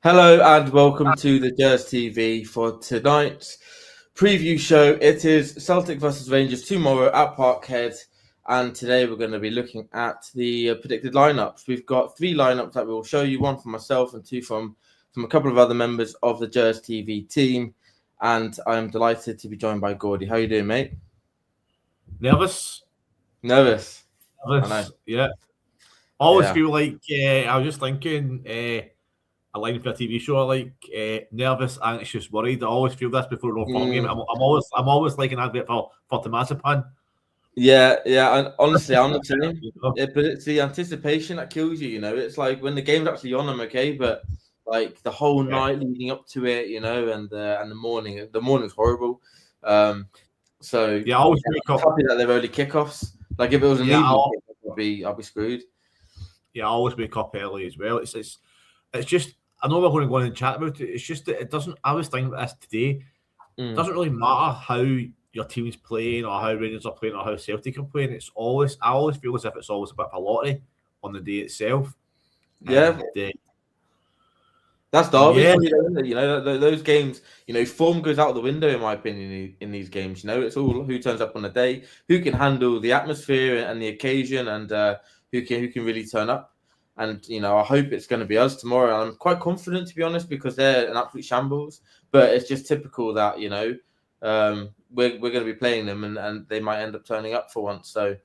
Hello and welcome to the Jers TV for tonight's preview show. It is Celtic versus Rangers tomorrow at Parkhead, and today we're going to be looking at the predicted lineups. We've got three lineups that we will show you: one from myself and two from a couple of other members of the Jers TV team. And I am delighted to be joined by Gordy. How you doing, mate? Nervous? Nervous? I know. Nervous, yeah. Always Yeah. feel like I was just thinking a line for a TV show like nervous, anxious, worried. I always feel this before a football game. I'm always like an advert for Tomasipan. Yeah, and honestly, I'm the same. You know? But it's the anticipation that kills you. It's like when the game's actually on, I'm okay, but like the whole Yeah, night leading up to it, and the morning, the morning's horrible. So yeah. I always wake I'm up. happy that they're early kickoffs. Like if it was an Yeah, evening kickoff, I'll be screwed. I always wake up early as well. It's just. I know we're going to go in and chat about it. It's just that it doesn't. I was thinking about this today. It doesn't really matter how your team's playing or how Rangers are playing or how Celtic are playing. I always feel as if it's always a bit of a lottery on the day itself. Yeah, And that's Derby yeah, for you, isn't it? Those games, form goes out the window, in my opinion, in these games. It's all who turns up on the day, who can handle the atmosphere and the occasion, and who can really turn up. And, I hope it's going to be us tomorrow. I'm quite confident, to be honest, because they're an absolute shambles. But it's just typical that, we're going to be playing them and they might end up turning up for once. So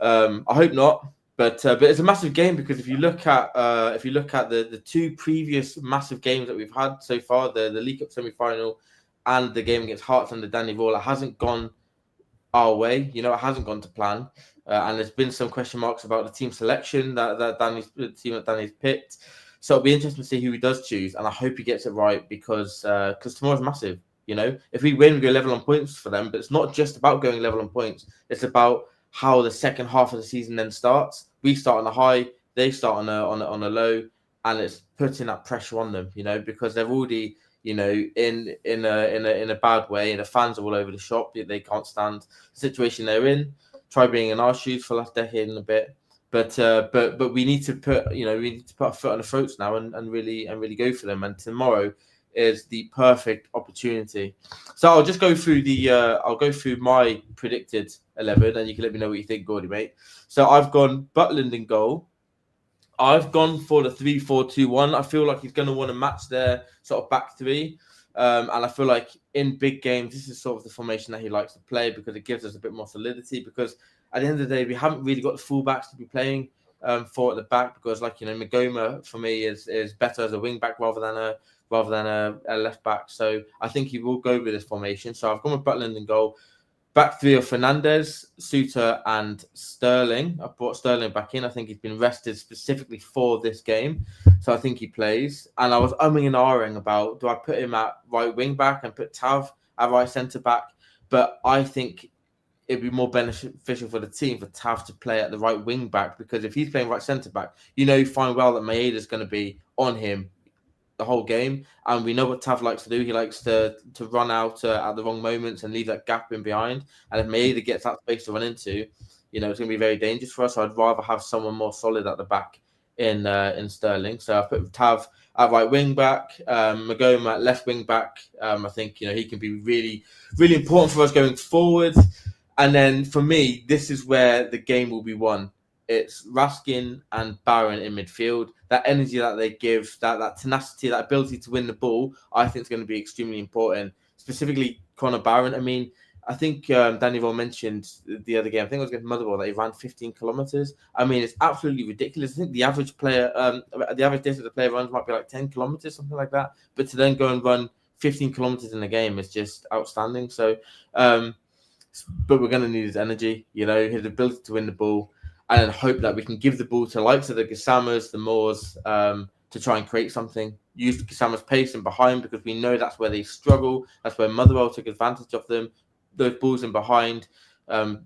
I hope not. But it's a massive game because if you look at the two previous massive games that we've had so far, the League Cup semi-final and the game against Hearts under Danny Vola, hasn't gone our way. It hasn't gone to plan, and there's been some question marks about the team selection that the team that Danny's picked. So it'll be interesting to see who he does choose, and I hope he gets it right because tomorrow's massive. If we win, we go level on points for them. But it's not just about going level on points; it's about how the second half of the season then starts. We start on a high, they start on a low, and it's putting that pressure on them. Because they're already in a bad way, and the fans are all over the shop. They can't stand the situation they're in. Try being in our shoes for the last decade and a bit. But we need to put a foot on the throats now and really go for them. And tomorrow is the perfect opportunity. So I'll just go through I'll go through my predicted 11, and you can let me know what you think, Gordy, mate. So I've gone Butland in goal. I've gone for the 3-4-2-1. I feel like he's going to want to match their sort of back three. And I feel like in big games, this is sort of the formation that he likes to play because it gives us a bit more solidity. Because at the end of the day, we haven't really got the fullbacks to be playing for at the back because, Magoma for me is better as a wing back rather than a left back. So I think he will go with this formation. So I've gone with Butland in goal. Back three of Fernandez, Suter, and Sterling. I brought Sterling back in. I think he's been rested specifically for this game. So I think he plays. And I was umming and ahhing about, do I put him at right wing back and put Tav at right centre back? But I think it'd be more beneficial for the team for Tav to play at the right wing back because if he's playing right centre back, you find well that Maeda's going to be on him the whole game, and we know what Tav likes to do. He likes to run out at the wrong moments and leave that gap in behind. And if Maeda gets that space to run into, it's going to be very dangerous for us. So I'd rather have someone more solid at the back in Sterling. So I put Tav at right wing back, Magoma at left wing back. I think he can be really, really important for us going forward. And then for me, this is where the game will be won. It's Raskin and Barron in midfield. That energy that they give, that tenacity, that ability to win the ball, I think is going to be extremely important. Specifically, Connor Barron. I mean, I think Danny Vaughn mentioned the other game. I think it was against Motherwell that he ran 15 kilometers. I mean, it's absolutely ridiculous. I think the average distance a player runs might be like 10 kilometers, something like that. But to then go and run 15 kilometers in a game is just outstanding. So, but we're going to need his energy, his ability to win the ball, and then hope that we can give the ball to the likes of the Gasamas, the Moors, to try and create something. Use Gasamas' pace and behind because we know that's where they struggle. That's where Motherwell took advantage of them. Those balls in behind,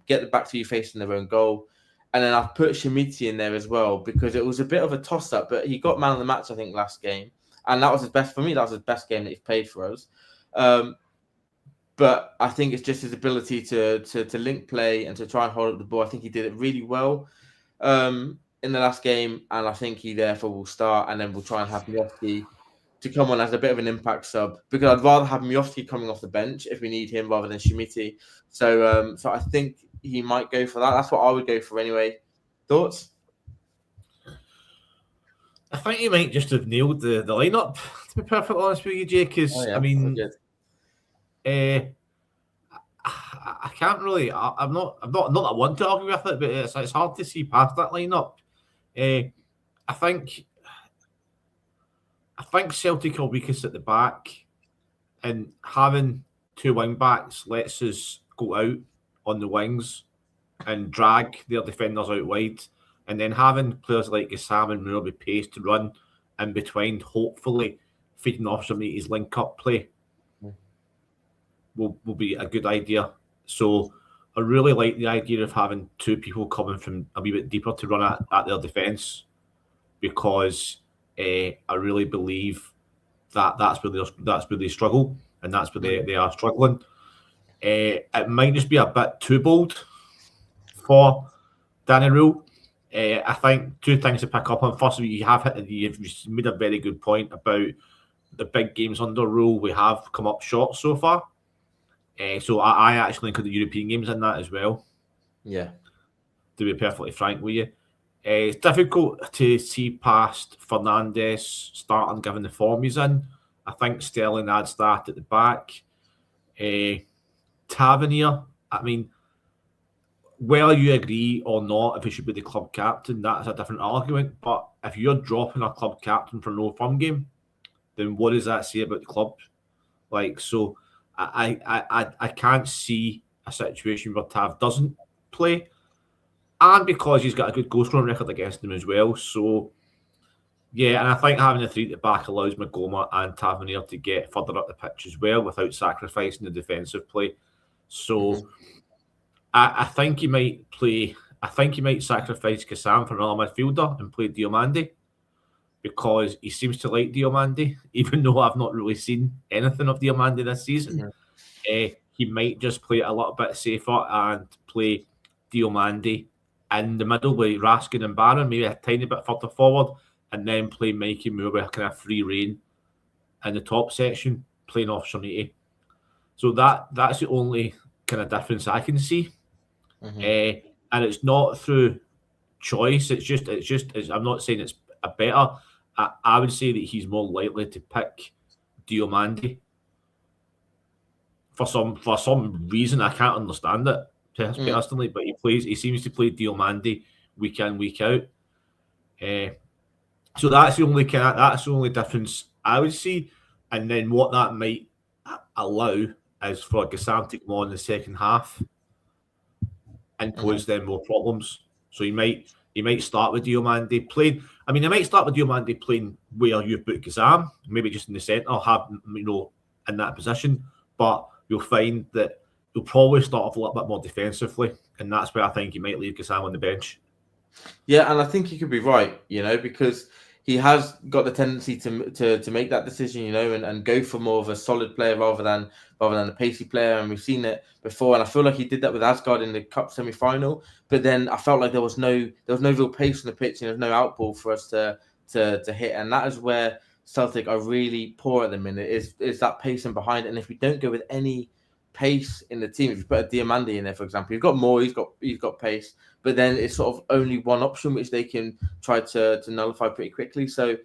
get the back to you facing their own goal. And then I've put Shemiti in there as well because it was a bit of a toss-up, but he got man of the match, I think, last game. And that was his best, for me, that was his best game that he's played for us. But I think it's just his ability to link play and to try and hold up the ball. I think he did it really well in the last game, and I think he therefore will start, and then we'll try and have Miovski to come on as a bit of an impact sub, because I'd rather have Miovski coming off the bench if we need him rather than Shimiti. So I think he might go for that. That's what I would go for anyway. Thoughts? I think he might just have nailed the lineup, to be perfectly honest with you, Jay, because, I mean, I can't really. I'm not that I want to argue with it, but it's hard to see past that lineup. I think Celtic are weakest at the back, and having two wing backs lets us go out on the wings and drag their defenders out wide, and then having players like Gassam and Moore with pace to run in between, hopefully feeding off some of his link-up play will be a good idea. So I really like the idea of having two people coming from a wee bit deeper to run at their defence, because I really believe that's where they struggle, and that's where they are struggling. It might just be a bit too bold for Danny Rule. I think two things to pick up on. Firstly, you've made a very good point about the big games under Rule. We have come up short so far. So I actually include the European games in that as well. Yeah. To be perfectly frank with you. It's difficult to see past Fernandes starting given the form he's in. I think Sterling adds that at the back. Tavernier, I mean, whether you agree or not if he should be the club captain, that's a different argument. But if you're dropping a club captain for no fun game, then what does that say about the club? Like, so I can't see a situation where Tav doesn't play, and because he's got a good goal scoring record against him as well. So yeah, and I think having the three at the back allows Magoma and Tavernier to get further up the pitch as well without sacrificing the defensive play. So I think he might play. I think he might sacrifice Kassam for another midfielder and play Diomande, because he seems to like Diomande, even though I've not really seen anything of Diomande this season. He might just play it a little bit safer and play Diomande in the middle with Raskin and Barron, maybe a tiny bit further forward, and then play Mikey Moore with kind of free rein in the top section, playing off Shoniti. So that's the only kind of difference I can see. And it's not through choice. It's just. I'm not saying it's a better. I would say that he's more likely to pick Diomande for some reason. I can't understand it personally, but he seems to play Diomande week in, week out. So that's the only difference I would see. And then what that might allow is for Gassam to come on in the second half and pose them more problems. So he might start with Diomande playing. I mean, he might start with Diomande playing where you put Gassam, maybe just in the centre, have in that position. But you'll find that he'll probably start off a little bit more defensively, and that's where I think he might leave Gassam on the bench. Yeah, and I think he could be right, because he has got the tendency to make that decision, and go for more of a solid player rather than a pacey player. And we've seen it before, and I feel like he did that with Asgard in the cup semi-final. But then I felt like there was no real pace on the pitch, and there was no outball for us to hit. And that is where Celtic are really poor at the minute. Is that pace and behind? And if we don't go with any pace in the team, if you put a Diomande in there, for example, you've got more, he's got pace, but then it's sort of only one option which they can try to nullify pretty quickly. So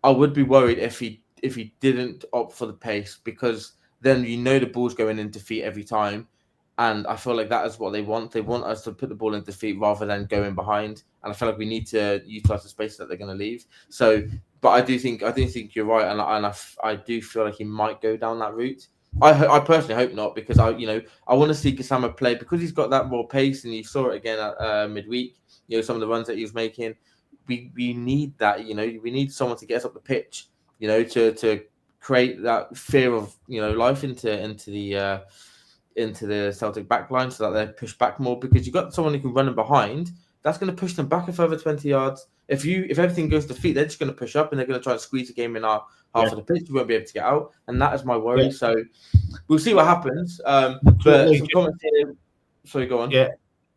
I would be worried if he didn't opt for the pace, because then the ball's going into feet every time, and I feel like that is what they want. They want us to put the ball into feet rather than going behind, and I feel like we need to utilize the space that they're going to leave. So, but I do think you're right, and I do feel like he might go down that route. I personally hope not, because I want to see Gassama play, because he's got that more pace, and you saw it again at midweek. Some of the runs that he was making. We need that. We need someone to get us up the pitch. To create that fear of life into the Celtic backline, so that they're pushed back more, because you've got someone who can run in behind. That's going to push them back a further 20 yards. If everything goes to feet, they're just going to push up, and they're going to try and squeeze the game in our half of the pitch. We won't be able to get out, and that is my worry. So we'll see what happens. But some comments here. Sorry, go on. Yeah.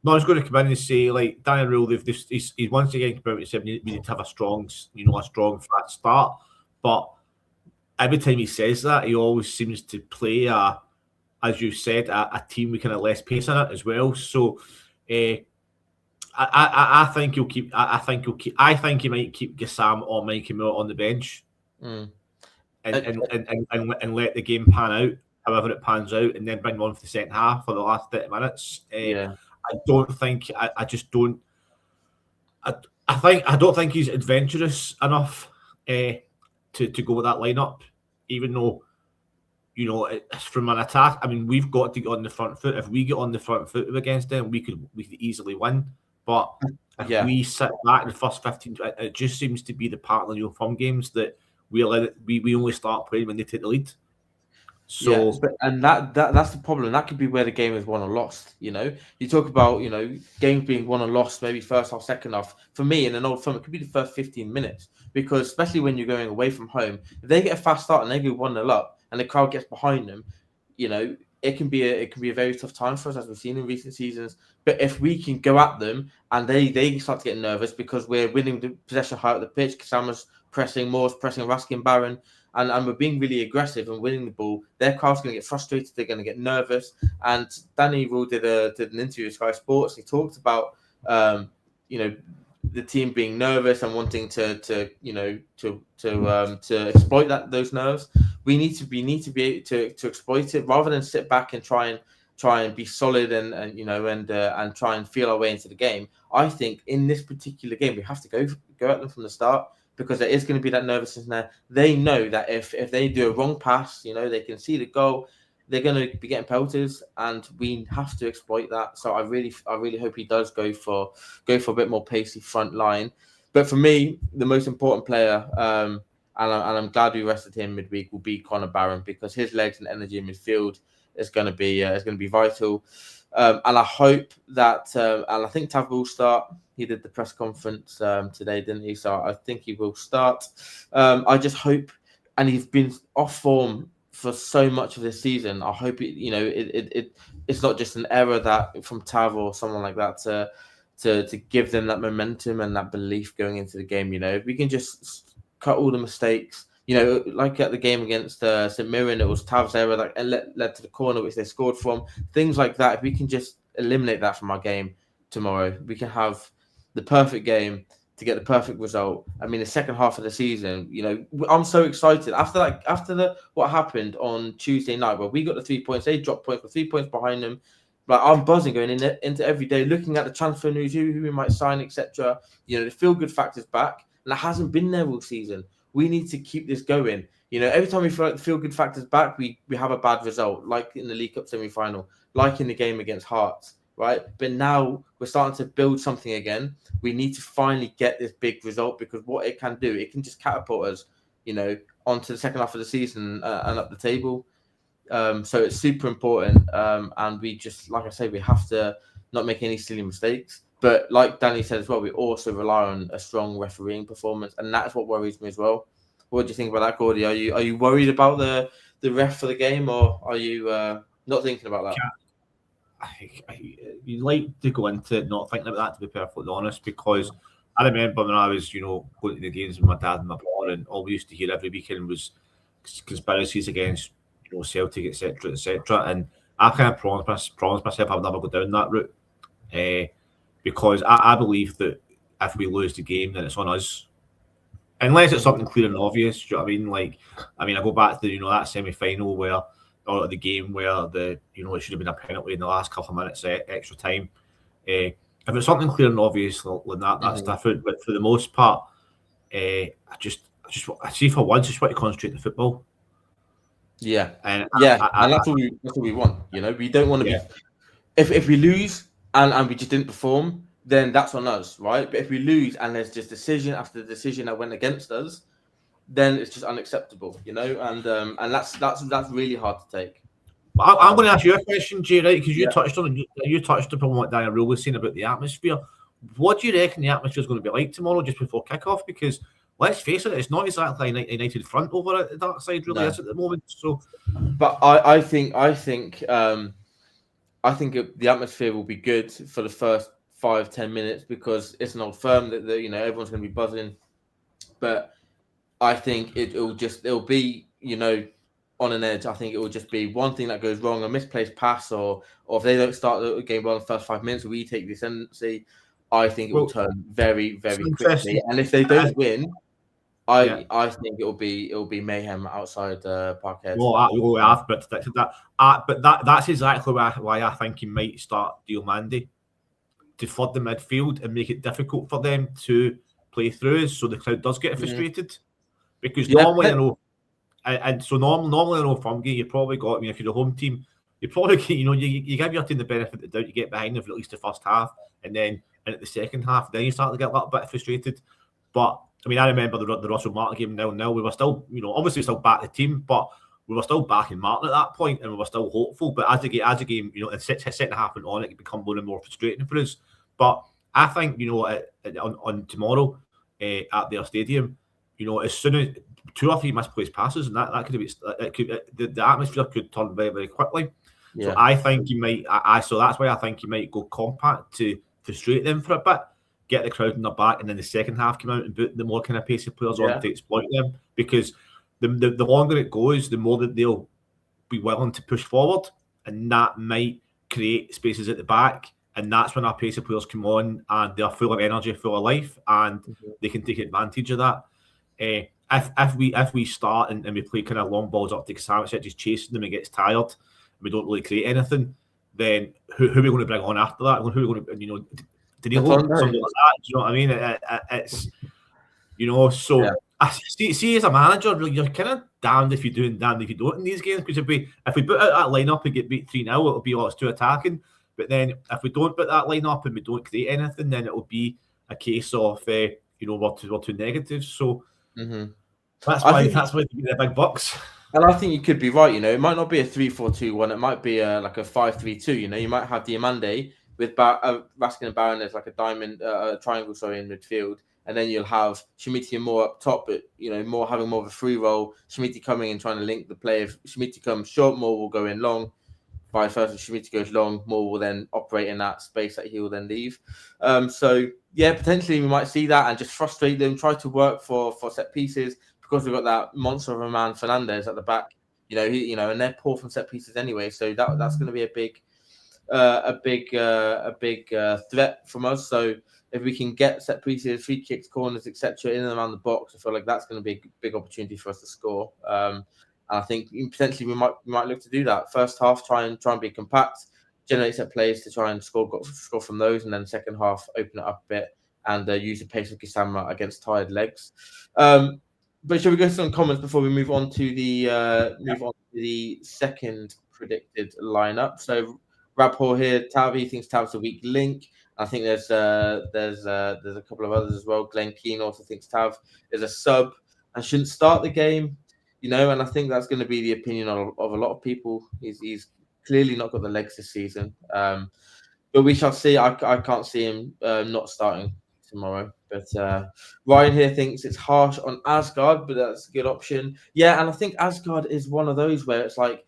No, I was going to come in and say, like, Daniel Rule, he's once again come out and said we need to have a strong fast start. But every time he says that, he always seems to play as you said, a team with kind of less pace in it as well. So, I think he'll keep. I think he'll keep. I think he might keep Gassam or Mikey Moore on the bench, Mm. and let the game pan out, however it pans out, and then bring them on for the second half for the last 30 minutes. Yeah. I don't think. I just don't. I don't think he's adventurous enough to go with that lineup, even though it's from an attack. I mean, we've got to get on the front foot. If we get on the front foot against them, we could easily win. But if we sit back in the first 15, it just seems to be the pattern of from games that we only start playing when they take the lead. So that's the problem. That could be where the game is won or lost. You talk about games being won or lost, maybe first half, second half. For me, in an old firm, it could be the first 15 minutes because especially when you're going away from home, if they get a fast start and they go 1-0 up and the crowd gets behind them, it can be a very tough time for us as we've seen in recent seasons. But if we can go at them and they start to get nervous because we're winning the possession high up the pitch, Kasama's pressing, Moore's pressing, Raskin, Barron. And we're being really aggressive and winning the ball, their crowd's going to get frustrated. They're going to get nervous. And Danny Rule did an interview with Sky Sports. He talked about the team being nervous and wanting to exploit those nerves. We need to be able to exploit it rather than sit back and try and be solid and try and feel our way into the game. I think in this particular game we have to go at them from the start. Because there is going to be that nervousness there. They know that if they do a wrong pass, they can see the goal. They're going to be getting penalties, and we have to exploit that. So I really hope he does go for a bit more pacey front line. But for me, the most important player, and I'm glad we rested him midweek, will be Connor Barron because his legs and energy in midfield is going to be vital. And I hope that, and I think Tav will start. He did the press conference today, didn't he? So I think he will start. I just hope, and he's been off form for so much of this season. I hope it's not just an error that from Tav or someone like that to give them that momentum and that belief going into the game. If we can just cut all the mistakes. Like at the game against St Mirren, it was Tav's error that led to the corner which they scored from. Things like that. If we can just eliminate that from our game tomorrow, we can have the perfect game to get the perfect result. I mean, the second half of the season, I'm so excited after what happened on Tuesday night where we got the 3 points. They dropped points with 3 points behind them. Like I'm buzzing going into every day, looking at the transfer news, who we might sign, etc. The feel good factor's back, and that hasn't been there all season. We need to keep this going. Every time we feel like the feel-good factor's back, we have a bad result, like in the League Cup semi-final, like in the game against Hearts, right? But now we're starting to build something again. We need to finally get this big result because what it can do, it can just catapult us, onto the second half of the season and up the table. So it's super important. And we just, like I say, we have to not make any silly mistakes. But like Danny said as well, we also rely on a strong refereeing performance, and that's what worries me as well. What do you think about that, Gordy? Are you worried about the ref for the game, or are you not thinking about that? You like to go into it not thinking about that, to be perfectly honest, because I remember when I was, going to the games with my dad and my brother, and all we used to hear every weekend was conspiracies against Celtic, etc. And I kind of promised myself I would never go down that route. Because I believe that if we lose the game, then it's on us. Unless it's something clear and obvious, do you know what I mean? I go back to that semi-final or the game where it should have been a penalty in the last couple of minutes extra time. If it's something clear and obvious like that's different. But for the most part, I see for once, I just want to concentrate on the football. Yeah, and that's what we want. We don't want to be. If we lose and we just didn't perform, then that's on us, right? But if we lose and there's just decision after decision that went against us, then it's just unacceptable, and that's really hard to take. I'm going to ask you a question, Jay, right? Because you touched upon what Daniel Rule was saying about the atmosphere. What do you reckon the atmosphere is going to be like tomorrow, just before kickoff? Because let's face it, it's not exactly a United front over at that side, really, is at the moment. So, but I think the atmosphere will be good for the first 5-10 minutes because it's an old firm that everyone's going to be buzzing. But I think it'll be on an edge. I think it will just be one thing that goes wrong, a misplaced pass, or if they don't start the game well in the first 5 minutes, we take the ascendancy. I think it will turn very, very quickly. And if they don't win, I think it will be mayhem outside Parkhead. I've predicted that. But that's exactly why I think he might start Diomande to flood the midfield and make it difficult for them to play through, so the crowd does get frustrated. Because normally, normally in a firm game, you probably got, if you're the home team, you probably get, you give your team the benefit of the doubt, you get behind them for at least the first half, and then at the second half, then you start to get a little bit frustrated. But I remember the Russell Martin game 0-0. We were still, obviously still back the team, but we were still backing Martin at that point, and we were still hopeful. But as the game, the second half went on, it could become more and more frustrating for us. But I think, on tomorrow at their stadium, as soon as 2 or 3 misplaced passes, and that could be, the atmosphere could turn very, very quickly. Yeah. So I think he might. So that's why I think he might go compact to frustrate them for a bit, get the crowd in their back, and then the second half come out and put the more kind of pacey players on to exploit them. Because the longer it goes, the more that they'll be willing to push forward, and that might create spaces at the back. And that's when our pacey players come on, and they're full of energy, full of life, and they can take advantage of that. If we start and we play kind of long balls up to Kasam, just chasing them and gets tired, and we don't really create anything, then who are we going to bring on after that? Who are we going to, Danilo, something like that? Do you know what I mean? It's so. I see, as a manager, you're kind of damned if you do and damned if you don't in these games. Because if we put out that lineup and get beat 3-0, it'll be it's too attacking. But then if we don't put that line up and we don't create anything, then it will be a case of we're too negative. So that's why they get the big bucks. And I think you could be right. It might not be a 3-4-2-1. It might be like a 5-3-2. You might have Diomande with Raskin and Barron as like a diamond, triangle, in midfield. And then you'll have Schmidt more up top, but having more of a free role. Schmidt coming and trying to link the play. If Schmidt comes short, more will go in long. Vice versa, Schmidt goes long, more will then operate in that space that he will then leave. So potentially we might see that and just frustrate them. Try to work for set pieces because we've got that monster of a man Fernandez at the back. And they're poor from set pieces anyway. So that's going to be a big threat from us. So if we can get set pieces, free kicks, corners, etc., in and around the box, I feel like that's going to be a big opportunity for us to score. And I think potentially we might look to do that. First half, try and be compact, generate set plays to try and score from those, and then second half open it up a bit and use the pace of Kisama against tired legs. But shall we go to some comments before we move on to the second predicted lineup? So Rapor here, Tavi thinks Tav's a weak link. I think there's a couple of others as well. Glenn Keane also thinks Tav is a sub and shouldn't start the game. And I think that's going to be the opinion of a lot of people. He's clearly not got the legs this season. But we shall see. I can't see him not starting tomorrow. But Ryan here thinks it's harsh on Asgard, but that's a good option. Yeah, and I think Asgard is one of those where it's like,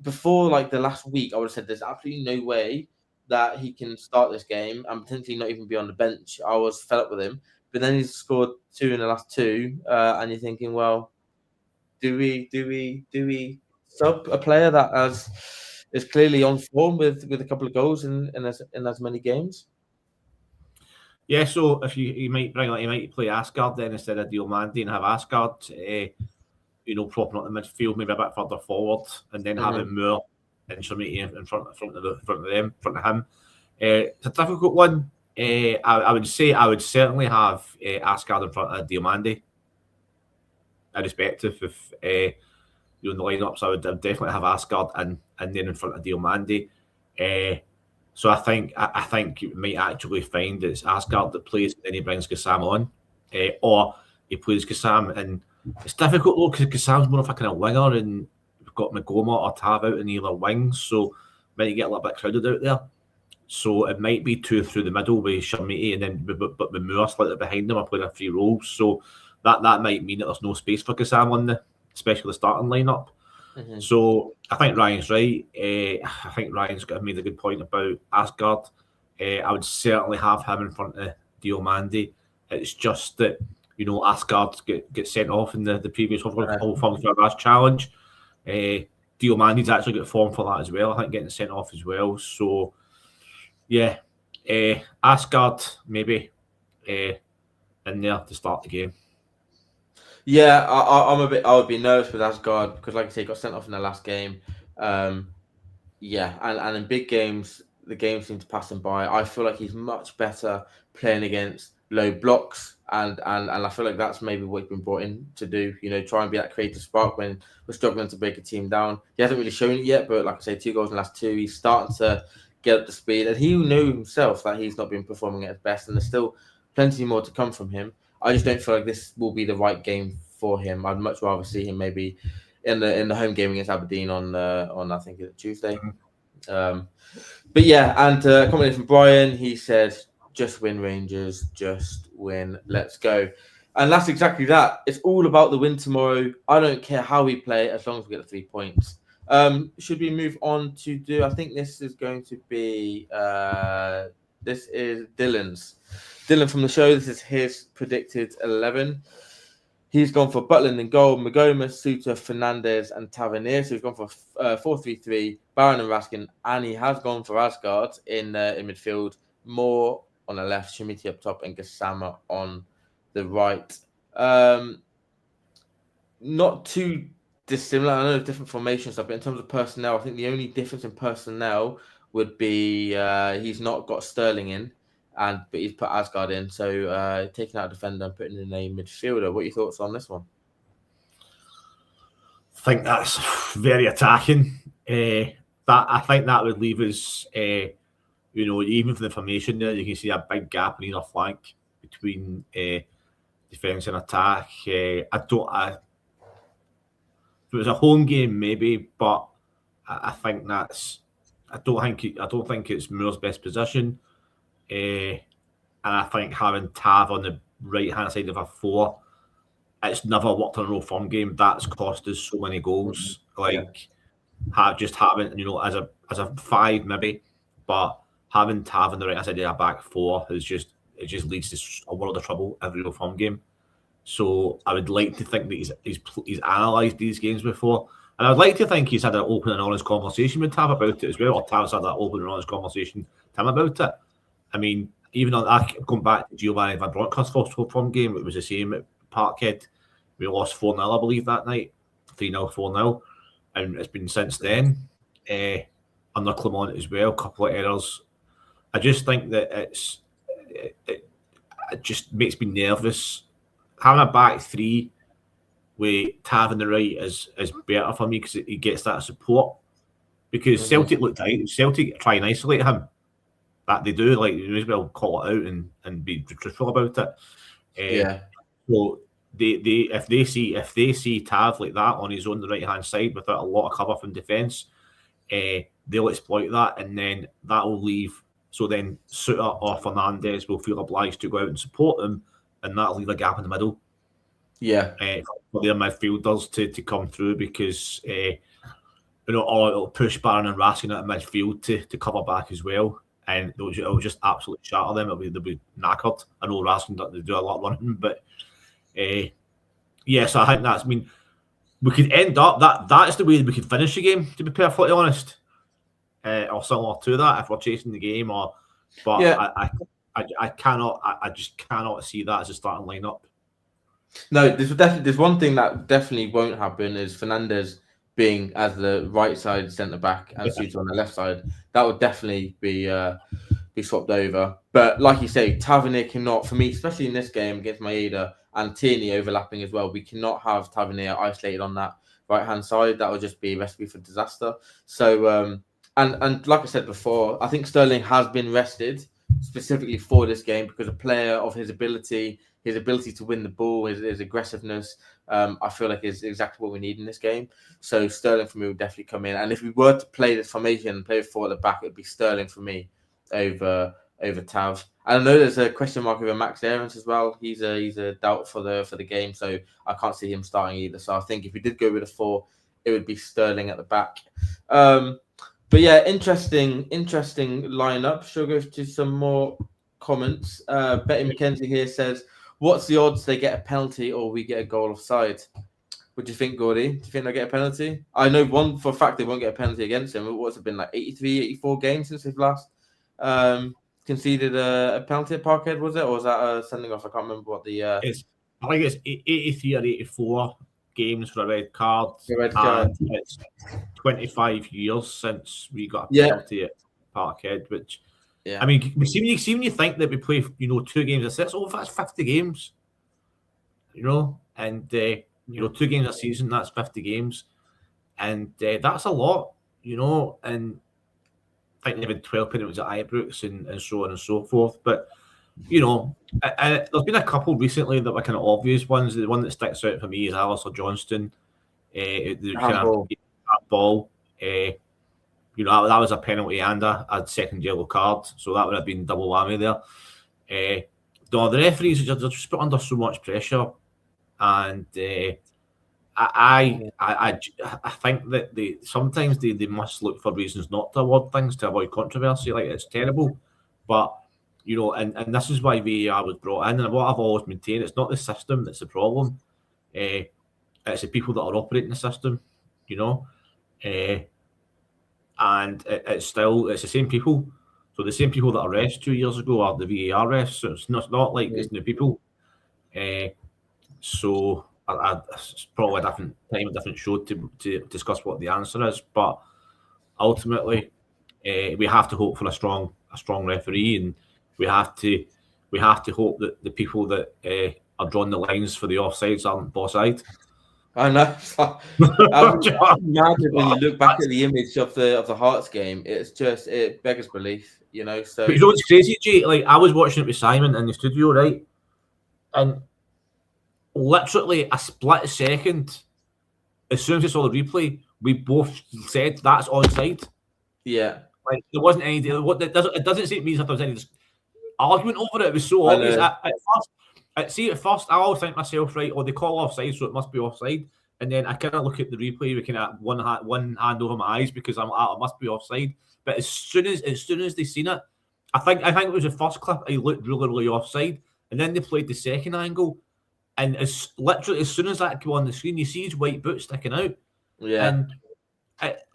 before the last week, I would have said there's absolutely no way that he can start this game and potentially not even be on the bench. I was fed up with him. But then he's scored 2 in the last 2, and you're thinking, well, do we sub a player that is clearly on form with a couple of goals in as many games? Yeah, so if you might play Asgard then instead of Diomande and have Asgard, propping up the midfield, maybe a bit further forward, and then having Moore and Schmidt in front of him. It's a difficult one. I would say I would certainly have Asgard in front of Diomande. Irrespective of the lineups, I would definitely have Asgard and then in front of Diomande. So I think you might actually find it's Asgard that plays and then he brings Gassam on, or he plays Gassam, and it's difficult though because Gassam's more of a kind of winger, and we've got Magoma or Tav out in either wings, so might get a little bit crowded out there. So it might be 2 through the middle with Sharmiti, and then but with Moore slightly behind them, or playing a free role. So that might mean that there's no space for Gassam on especially the starting lineup. So I think Ryan's right. I think Ryan's made a good point about Asgard. I would certainly have him in front of Diomande. It's just that Asgard get sent off in the previous All Firms Garage Challenge. Diomandis actually got formed for that as well. I think getting sent off as well. So yeah, Asgard maybe in there to start the game. Yeah, I would be nervous with Asgard because, like I say, he got sent off in the last game. Yeah, and in big games, the game seems to pass him by. I feel like he's much better playing against low blocks, and I feel like that's maybe what he's been brought in to do. Try and be that creative spark when we're struggling to break a team down. He hasn't really shown it yet, but like I say, 2 goals in the last 2. He's starting to get up to speed, and he knew himself that he's not been performing at his best, and there's still plenty more to come from him. I just don't feel like this will be the right game for him. I'd much rather see him maybe in the home game against Aberdeen on I think Tuesday. But yeah, and comment from Brian, he said, "Just win, Rangers, just win, let's go." And that's exactly that. It's all about the win tomorrow. I don't care how we play as long as we get the 3 points. Should we move on to do? I think this is going to be this is Dylan's. Dylan from the show. This is his predicted 11. He's gone for Butland in goal, Magoma, Suter, Fernandez, and Tavernier. So he's gone for 4-3-3, Barron and Raskin, and he has gone for Asgard in midfield. Moore on the left, Shimiti up top, and Gassama on the right. Not too dissimilar. I know there's different formations, but in terms of personnel, I think the only difference in personnel would be he's not got Sterling in. But he's put Asgard in, so taking out a defender and putting in a midfielder. What are your thoughts on this one? I think that's very attacking. I think that would leave us, even for the formation there, you can see a big gap in either flank between defence and attack. If it was a home game, maybe, but I think that's. I don't think it's Moore's best position. And I think having Tav on the right hand side of a 4, it's never worked in a All Firm game. That's cost us so many goals. Having as a 5 maybe, but having Tav on the right hand side of a back 4 it just leads to a world of trouble every All Firm game. So I would like to think that he's analysed these games before, and I'd like to think he's had an open and honest conversation with Tav about it as well, or Tav's had that open and honest conversation with him about it. I mean, even on that, going back to Giovanni Van Bronckhorst's first All Firm game, it was the same at Parkhead. We lost 4-0, I believe, that night. 3-0, 4-0. And it's been since then. Under Clement as well, a couple of errors. I just think that it just makes me nervous. Having a back 3 with Tav on the right is better for me because he gets that support. Because Celtic look tight. Celtic try and isolate him. That they do, like, you may as well call it out and be truthful about it. So if they see Tav like that on his own the right hand side without a lot of cover from defence, they'll exploit that, and then that will leave. So then Suter or Fernandez will feel obliged to go out and support them, and that'll leave a gap in the middle. For their midfielders to come through, because or it'll push Barron and Raskin at midfield to cover back as well. And it'll just absolutely shatter them. They'll be knackered. I know Raskin doesn't do a lot of running, but so I think that's. I mean, we could end up that's the way that we could finish the game. To be perfectly honest, or similar to that if we're chasing the game. I just cannot see that as a starting lineup. No, there's one thing that definitely won't happen is Fernandez being as the right side centre back and Suter on the left side. That would definitely be swapped over. But like you say, Tavernier cannot, for me, especially in this game against Maeda and Tierney overlapping as well, we cannot have Tavernier isolated on that right hand side. That would just be a recipe for disaster. So and like I said before, I think Sterling has been rested specifically for this game because a player of his ability to win the ball, his aggressiveness, I feel like is exactly what we need in this game. So Sterling for me would definitely come in. And if we were to play this formation and play with 4 at the back, it would be Sterling for me over Tav. And I know there's a question mark over Max Aarons as well. He's a doubt for the game, so I can't see him starting either. So I think if we did go with a 4, it would be Sterling at the back. But yeah, interesting lineup. Shall we go to some more comments? Betty McKenzie here says, What's the odds they get a penalty or we get a goal offside? What do you think, Gordy? Do you think they'll get a penalty? I know one for a fact they won't get a penalty against him. What's it been, like 83, 84 games since they've last conceded a penalty at Parkhead, was it? Or was that a sending off? I can't remember what the... I think it's 83 or 84 games for a red card. And it's 25 years since we got a penalty at Parkhead, which... I mean, see when you think that we play, 2 games a season, that's 50 games, and 2 games a season, that's 50 games, and that's a lot, and I think they had 12 penalties at Ibrox and so on and so forth, but, there's been a couple recently that were kind of obvious ones. The one that sticks out for me is Alistair Johnston, the kind of ball, that was a penalty and a second yellow card, so that would have been double whammy there. The referees are just put under so much pressure, and I think that sometimes they must look for reasons not to award things to avoid controversy. Like, it's terrible, but and this is why VAR was brought in. And what I've always maintained, it's not the system that's the problem. It's the people that are operating the system. And it's the same people. So the same people that arrested 2 years ago are the VAR refs. So it's not like it's new people. So it's probably a different time, a different show to discuss what the answer is. But ultimately, we have to hope for a strong referee, and we have to hope that the people that are drawing the lines for the offsides aren't boss-eyed. I know. Imagine when you look back at the image of the Hearts game, it beggars belief, So, but what's crazy, Jay? Like, I was watching it with Simon in the studio, right? And literally a split second, as soon as we saw the replay, we both said that's onside. Yeah. Like, there wasn't any. It doesn't seem to me as if there was any argument over it. It was so obvious. At first, I always think to myself, right, they call offside, so it must be offside. And then I kind of look at the replay with kind of one hand over my eyes because it must be offside. But as soon as they seen it, I think it was the first clip. I looked really offside, and then they played the second angle, and as soon as that came on the screen, you see his white boot sticking out. Yeah. And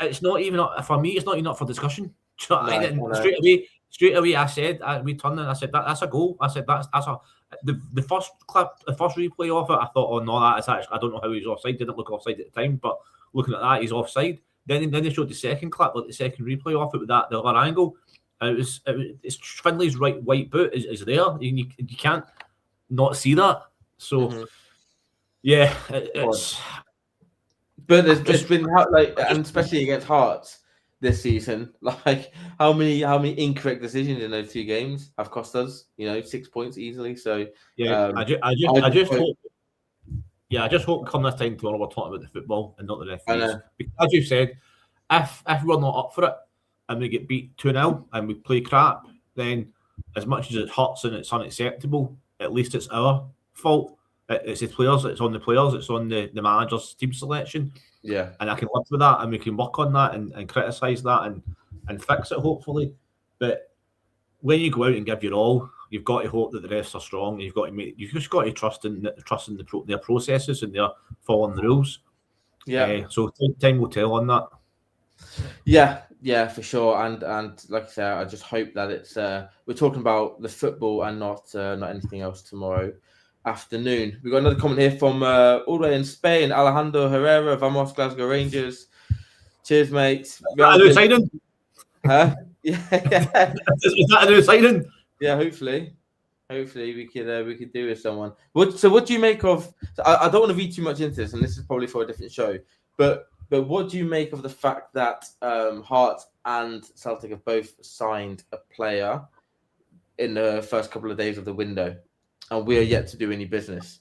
it's not even for me. It's not even up for discussion. Straight away, I said we turned and I said that's a goal. I said that's the first clip, the first replay of it. I thought, oh no, that is actually, I don't know how he's offside. Didn't look offside at the time, but looking at that, he's offside. Then they showed the second clip, like the second replay of it with the other angle. And it's Finley's white boot is there. You can't not see that. So yeah, it's. But there's been and especially against Hearts this season, like how many incorrect decisions in those 2 games have cost us, 6 points easily. So yeah, I just hope come this time tomorrow we're talking about the football and not the referees. Because as you said, if we're not up for it and we get beat 2-0 and we play crap, then as much as it hurts and it's unacceptable, at least it's our fault. It's the players, it's on the players, it's on the manager's team selection. Yeah. And I can live with that, and we can work on that and criticise that and fix it, hopefully. But when you go out and give your all, you've got to hope that the refs are strong. You've just got to trust in their processes and they're following the rules. Yeah. So time will tell on that. Yeah, for sure. And like I said, I just hope that it's we're talking about the football and not anything else tomorrow afternoon. We've got another comment here from all the way in Spain, Alejandro Herrera, Vamos Glasgow Rangers. Cheers, mate. A new signing? Huh? Yeah. Is that a new signing? Yeah, hopefully we could do with someone. What do you make of? I don't want to read too much into this, and this is probably for a different show. But what do you make of the fact that Hearts and Celtic have both signed a player in the first couple of days of the window, and we are yet to do any business?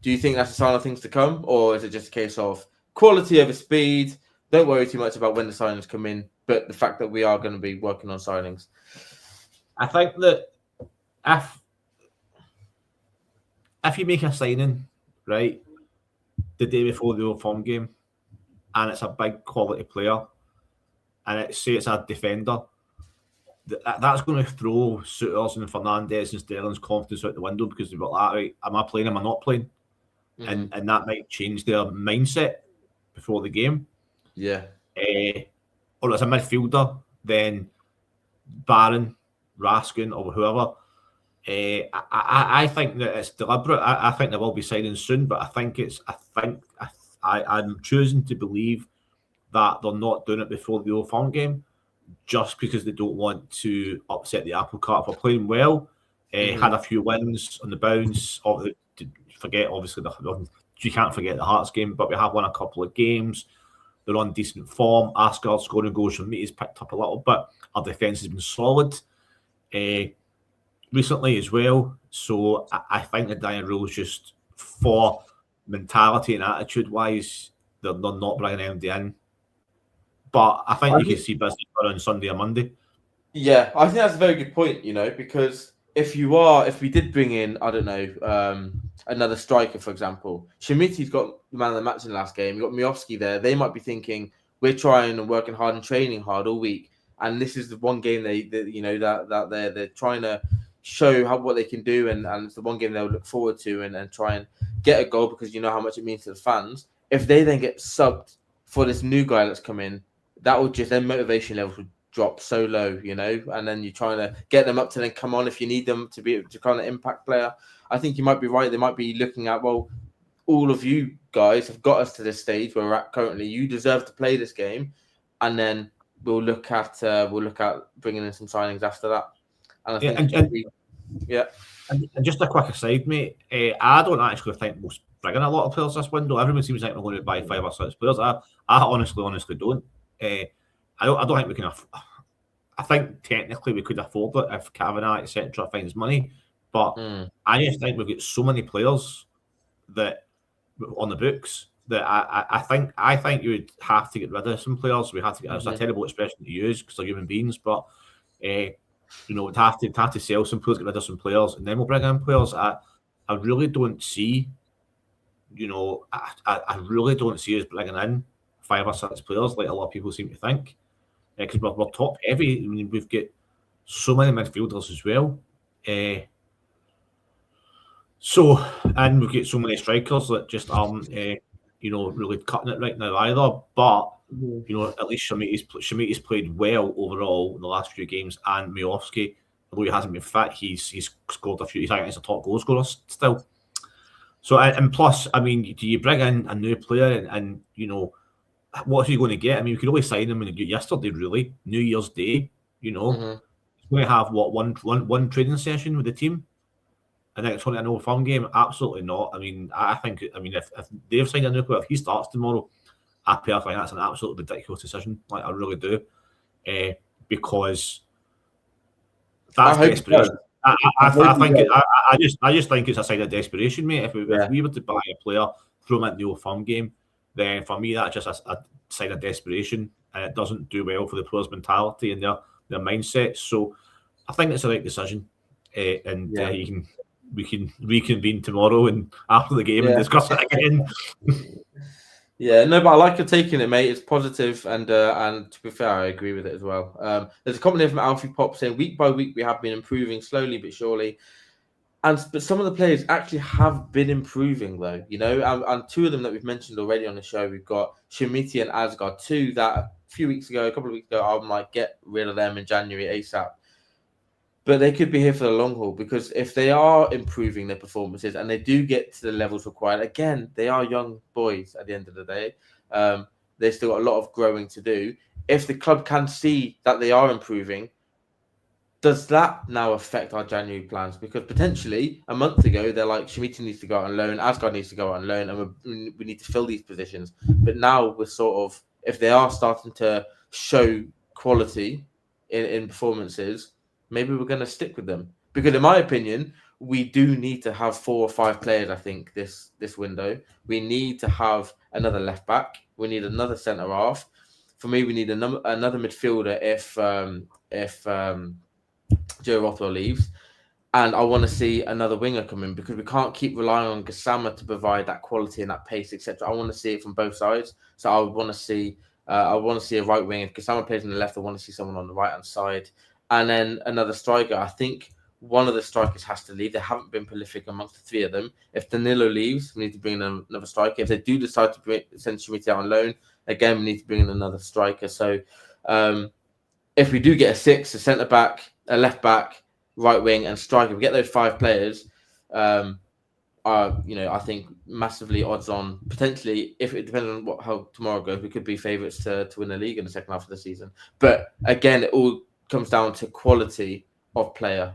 Do you think that's a sign of things to come, or is it just a case of quality over speed? Don't worry too much about when the signings come in, but the fact that we are going to be working on signings. I think that if you make a signing, right, the day before the Old Firm game, and it's a big quality player, and it's a defender, that's going to throw Souters and Fernandes and Sterling's confidence out the window because they've got that, right, am I playing, am I not playing? And that might change their mindset before the game. Yeah. Or as a midfielder, then Barron, Raskin, or whoever. I think that it's deliberate. I think they will be signing soon, but I'm choosing to believe that they're not doing it before the Old Firm game, just because they don't want to upset the apple cart. If we're playing well, had a few wins on the bounce. Forget obviously you can't forget the Hearts game, but we have won a couple of games. They're on decent form. Asgard scoring goals from me has picked up a little bit. Our defence has been solid recently as well. So I think the dying rule is just for mentality and attitude wise, they're not bringing anybody in. But I think you can see business on Sunday or Monday. Yeah, I think that's a very good point, because if we did bring in, I don't know, another striker, for example, Shemiti's got the man of the match in the last game. You've got Miovski there. They might be thinking, we're trying and working hard and training hard all week. And this is the one game that they're trying to show what they can do. And it's the one game they'll look forward to and try and get a goal because you know how much it means to the fans. If they then get subbed for this new guy that's come in, that will just, their motivation levels would drop so low, and then you're trying to get them up to then come on if you need them to kind of impact player. I think you might be right. They might be looking at, well, all of you guys have got us to this stage where we're at currently. You deserve to play this game, and then we'll look at bringing in some signings after that. And I think, And just a quick aside, mate. I don't actually think we'll bring in a lot of players this window. Everyone seems like we're going to buy 5 or 6 players. I honestly don't. I don't think we can. I think technically we could afford it if Kavanagh etc. finds money, but I just think we've got so many players that on the books that I think you would have to get rid of some players. We have to get. It's a terrible expression to use because they're human beings, but we'd have to sell some players, get rid of some players, and then we'll bring in players. I really don't see. I really don't see us bringing in 5 or 6 players like a lot of people seem to think. Because we're top heavy. I mean, we've got so many midfielders as well. And we've got so many strikers that just aren't, really cutting it right now either. But at least Shemiti's played well overall in the last few games, and Miovski, although he hasn't been fit, he's scored a few. He's a top goal scorer still. So and plus, I mean, do you bring in a new player and what are you going to get? I mean, we could only sign him yesterday, really. New Year's Day, He's going to have one training session with the team, and then it's going to an Old Firm game. Absolutely not. I mean, if they've signed a new player, if he starts tomorrow, I personally think that's an absolutely ridiculous decision. Like I really do, because that's desperation. I just think it's a sign of desperation, mate. If we were to buy a player, throw him at the Old Firm game, then for me that's just a sign of desperation, and it doesn't do well for the players' mentality and their mindset. So I think it's the right decision, we can reconvene tomorrow and after the game and discuss it again. Yeah, no, but I like you taking it, mate. It's positive, and to be fair, I agree with it as well. There's a comment here from Alfie Pop saying, week by week we have been improving slowly but surely. But some of the players actually have been improving, though, and 2 of them that we've mentioned already on the show. We've got Shemiti and Asgard, 2 that a couple of weeks ago, I'm like, get rid of them in January ASAP. But they could be here for the long haul, because if they are improving their performances and they do get to the levels required, again, they are young boys at the end of the day. They've still got a lot of growing to do. If the club can see that they are improving, does that now affect our January plans? Because potentially a month ago, they're like, Shemiti needs to go out on loan, Asgard needs to go out on loan, and we need to fill these positions. But now we're sort of, if they are starting to show quality in performances, maybe we're going to stick with them. Because in my opinion, we do need to have 4 or 5 players, I think, this window. We need to have another left back. We need another centre half. For me, we need another midfielder if Joe Rothwell leaves, and I want to see another winger come in, because we can't keep relying on Gassama to provide that quality and that pace, etc. I want to see it from both sides. So I would want to see a right wing. If Gassama plays on the left, I want to see someone on the right hand side. and then another striker. I think one of the strikers has to leave. They haven't been prolific amongst the three of them. If Danilo leaves, we need to bring in another striker. If they do decide to send Schmidt out on loan, again, we need to bring in another striker. So if we do get a centre back, a left back, right wing, and striker, we get those 5 players. I think massively odds on potentially, if it depends on how tomorrow goes, we could be favourites to win the league in the second half of the season. But again, it all comes down to quality of player,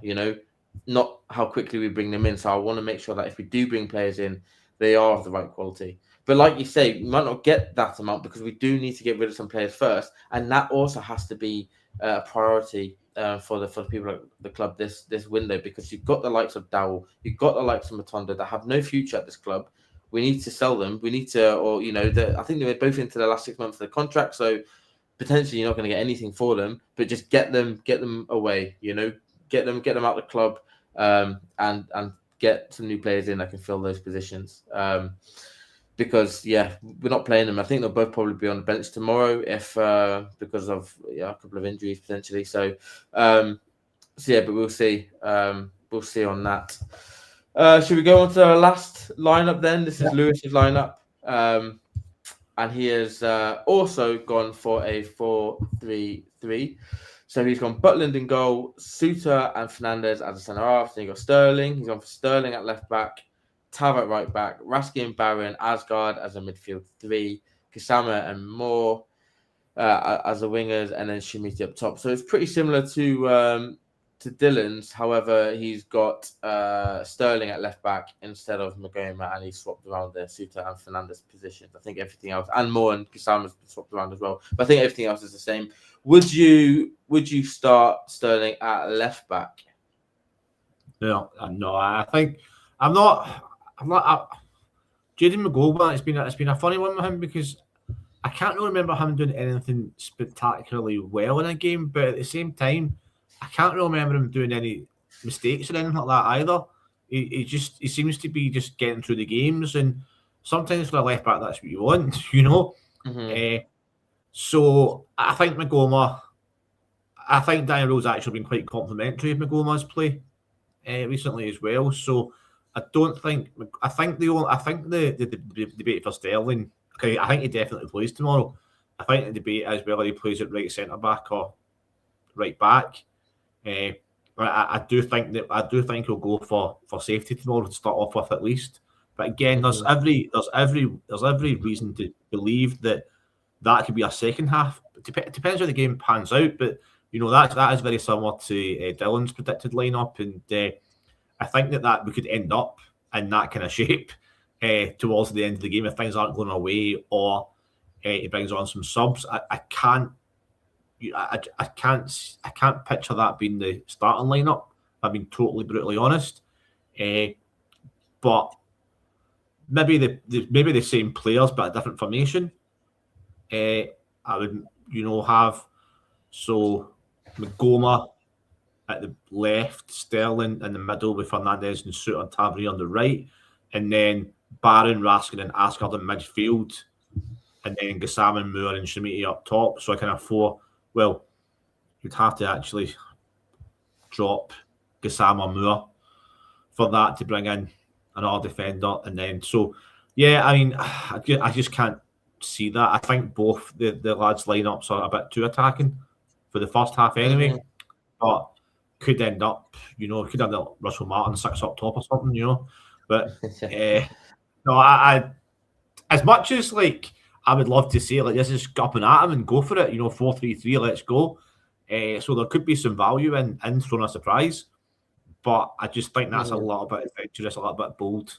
not how quickly we bring them in. So I want to make sure that if we do bring players in, they are of the right quality. But like you say, we might not get that amount because we do need to get rid of some players first, and that also has to be a priority for the people at the club this window, because you've got the likes of Dowell, you've got the likes of Matondo that have no future at this club. We need to sell them. We need to, or I think they were both into the last 6 months of the contract, so potentially you're not going to get anything for them. But just get them away. Get them out of the club, and get some new players in that can fill those positions. Because we're not playing them. I think they'll both probably be on the bench tomorrow, if because of a couple of injuries potentially. So, but we'll see. We'll see on that. Should we go on to our last lineup then? This is Lewis's lineup, and he has also gone for a 4-3-3. So he's gone Butland in goal, Suter and Fernandez as a centre half. Then you got Sterling. He's gone for Sterling at left back, Tav at right back, Raskin, Barron, Asgard as a midfield 3, Kusama and Moore as the wingers, and then Shimiti up top. So it's pretty similar to Dylan's. However, he's got Sterling at left back instead of Magoma, and he's swapped around the Suter and Fernandez positions. I think everything else, and Moore and Kusama's swapped around as well. But I think everything else is the same. Would you start Sterling at left back? No, I think I'm not. Jaden McGowan, it's been a funny one with him because I can't really remember him doing anything spectacularly well in a game, but at the same time, I can't really remember him doing any mistakes or anything like that either. He seems to be just getting through the games, and sometimes for a left back, that's what you want, Mm-hmm. So I think Magoma. I think Daniel Rose actually been quite complimentary of Magoma's play recently as well. So I don't think. I think the debate for Sterling. Okay, I think he definitely plays tomorrow. I think the debate is whether he plays at right centre back or right back. I do think he'll go for safety tomorrow to start off with at least. But again, there's every reason to believe that could be a second half. It depends how the game pans out, but that is very similar to Dylan's predicted lineup, and I think that we could end up in that kind of shape towards the end of the game if things aren't going away, or he brings on some subs. I can't picture that being the starting lineup. I've been totally brutally honest, but maybe the same players but a different formation. I would have Magoma at the left, Sterling in the middle with Fernandez and Suter and Tavri on the right, and then Barron, Raskin and Asgard in midfield, and then Gassam, Moore and Shemiti up top. So I kind of four. Well, you'd have to actually drop Gassam or Moore for that to bring in another defender, and then I just can't see that. I think both the lads' lineups are a bit too attacking for the first half anyway, but could end up, Russell Martin 6 up top or something, But no, I as much as I would love to see this is up and at him and go for it, 4-3-3, let's go. So there could be some value in throwing a surprise, but I just think that's a little bit adventurous, a little bit bold.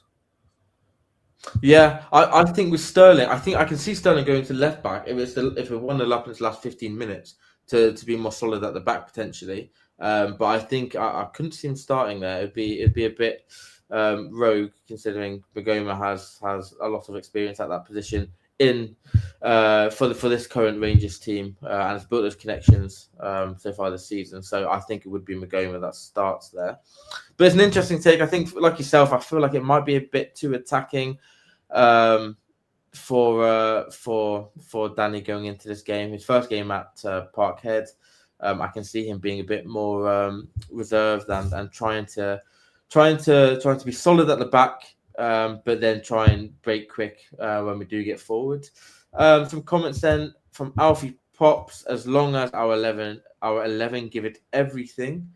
Yeah, I think with Sterling, I think I can see Sterling going to left back if it won the up in its last 15 minutes to be more solid at the back potentially. But I think I couldn't see him starting there. It'd be a bit rogue considering Magoma has a lot of experience at that position for this current Rangers team and has built those connections so far this season. So I think it would be Magoma that starts there. But it's an interesting take. I think, like yourself, I feel like it might be a bit too attacking for Danny going into this game. His first game at Parkhead. I can see him being a bit more reserved and trying to be solid at the back, but then try and break quick when we do get forward. Some comments then from Alfie Pops. As long as our 11 give it everything,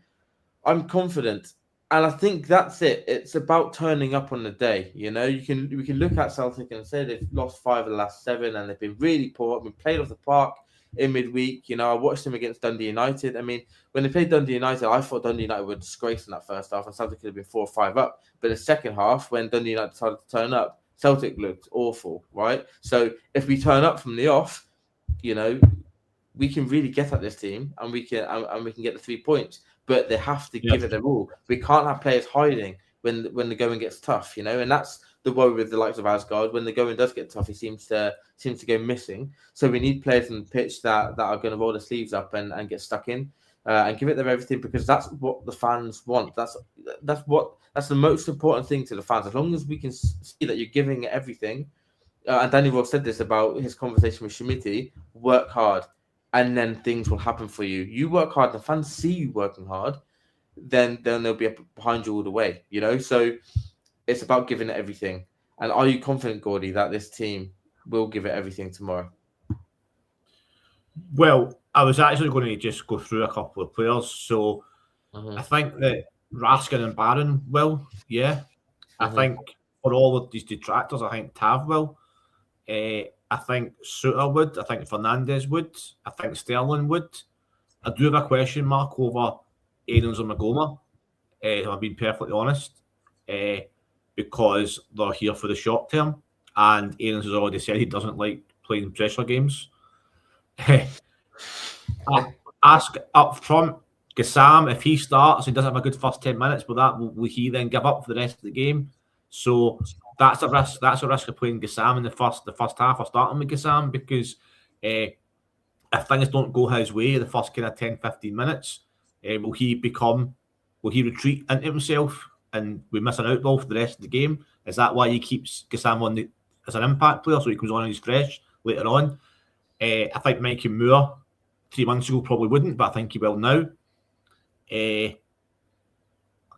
I'm confident. And I think that's it. It's about turning up on the day. We can look at Celtic and say they've lost 5 of the last 7, and they've been really poor. Been played off the park in midweek. I watched them against Dundee United. I mean, when they played Dundee United, I thought Dundee United were disgraced in that first half, and Celtic could have been 4 or 5 up. But the second half, when Dundee United decided to turn up, Celtic looked awful, right? So if we turn up from the off, we can really get at this team, and we can get the 3 points. But they have to give it their all. We can't have players hiding when the going gets tough, and that's the worry with the likes of Asgard. When the going does get tough, he seems to go missing. So we need players on the pitch that are going to roll their sleeves up and get stuck in and give it their everything, because that's what the fans want. That's the most important thing to the fans. As long as we can see that you're giving it everything. And Danny Ross said this about his conversation with Schmidt, work hard, and then things will happen for you. You work hard, the fans see you working hard, then they'll be up behind you all the way, So it's about giving it everything. And are you confident, Gordy, that this team will give it everything tomorrow? Well, I was actually going to just go through a couple of players. So I think that Raskin and Barron will, yeah. I think for all of these detractors, I think Tav will. I think Suter would. I think Fernandez would. I think Sterling would. I do have a question mark over Aarons and Magoma, if I'm being perfectly honest, because they're here for the short term, and Aarons has already said he doesn't like playing pressure games. Ask up front, Gassam, if he starts, he doesn't have a good first 10 minutes, but will he then give up for the rest of the game? So that's a risk. That's a risk of playing Gassam in the first half, or starting with Gassam, because if things don't go his way the first kind of 10-15 minutes, will he retreat into himself and we miss an outball for the rest of the game? Is that why he keeps Gassam on as an impact player, so he comes on and he's fresh later on? I think Mikey Moore 3 months ago probably wouldn't, but I think he will now.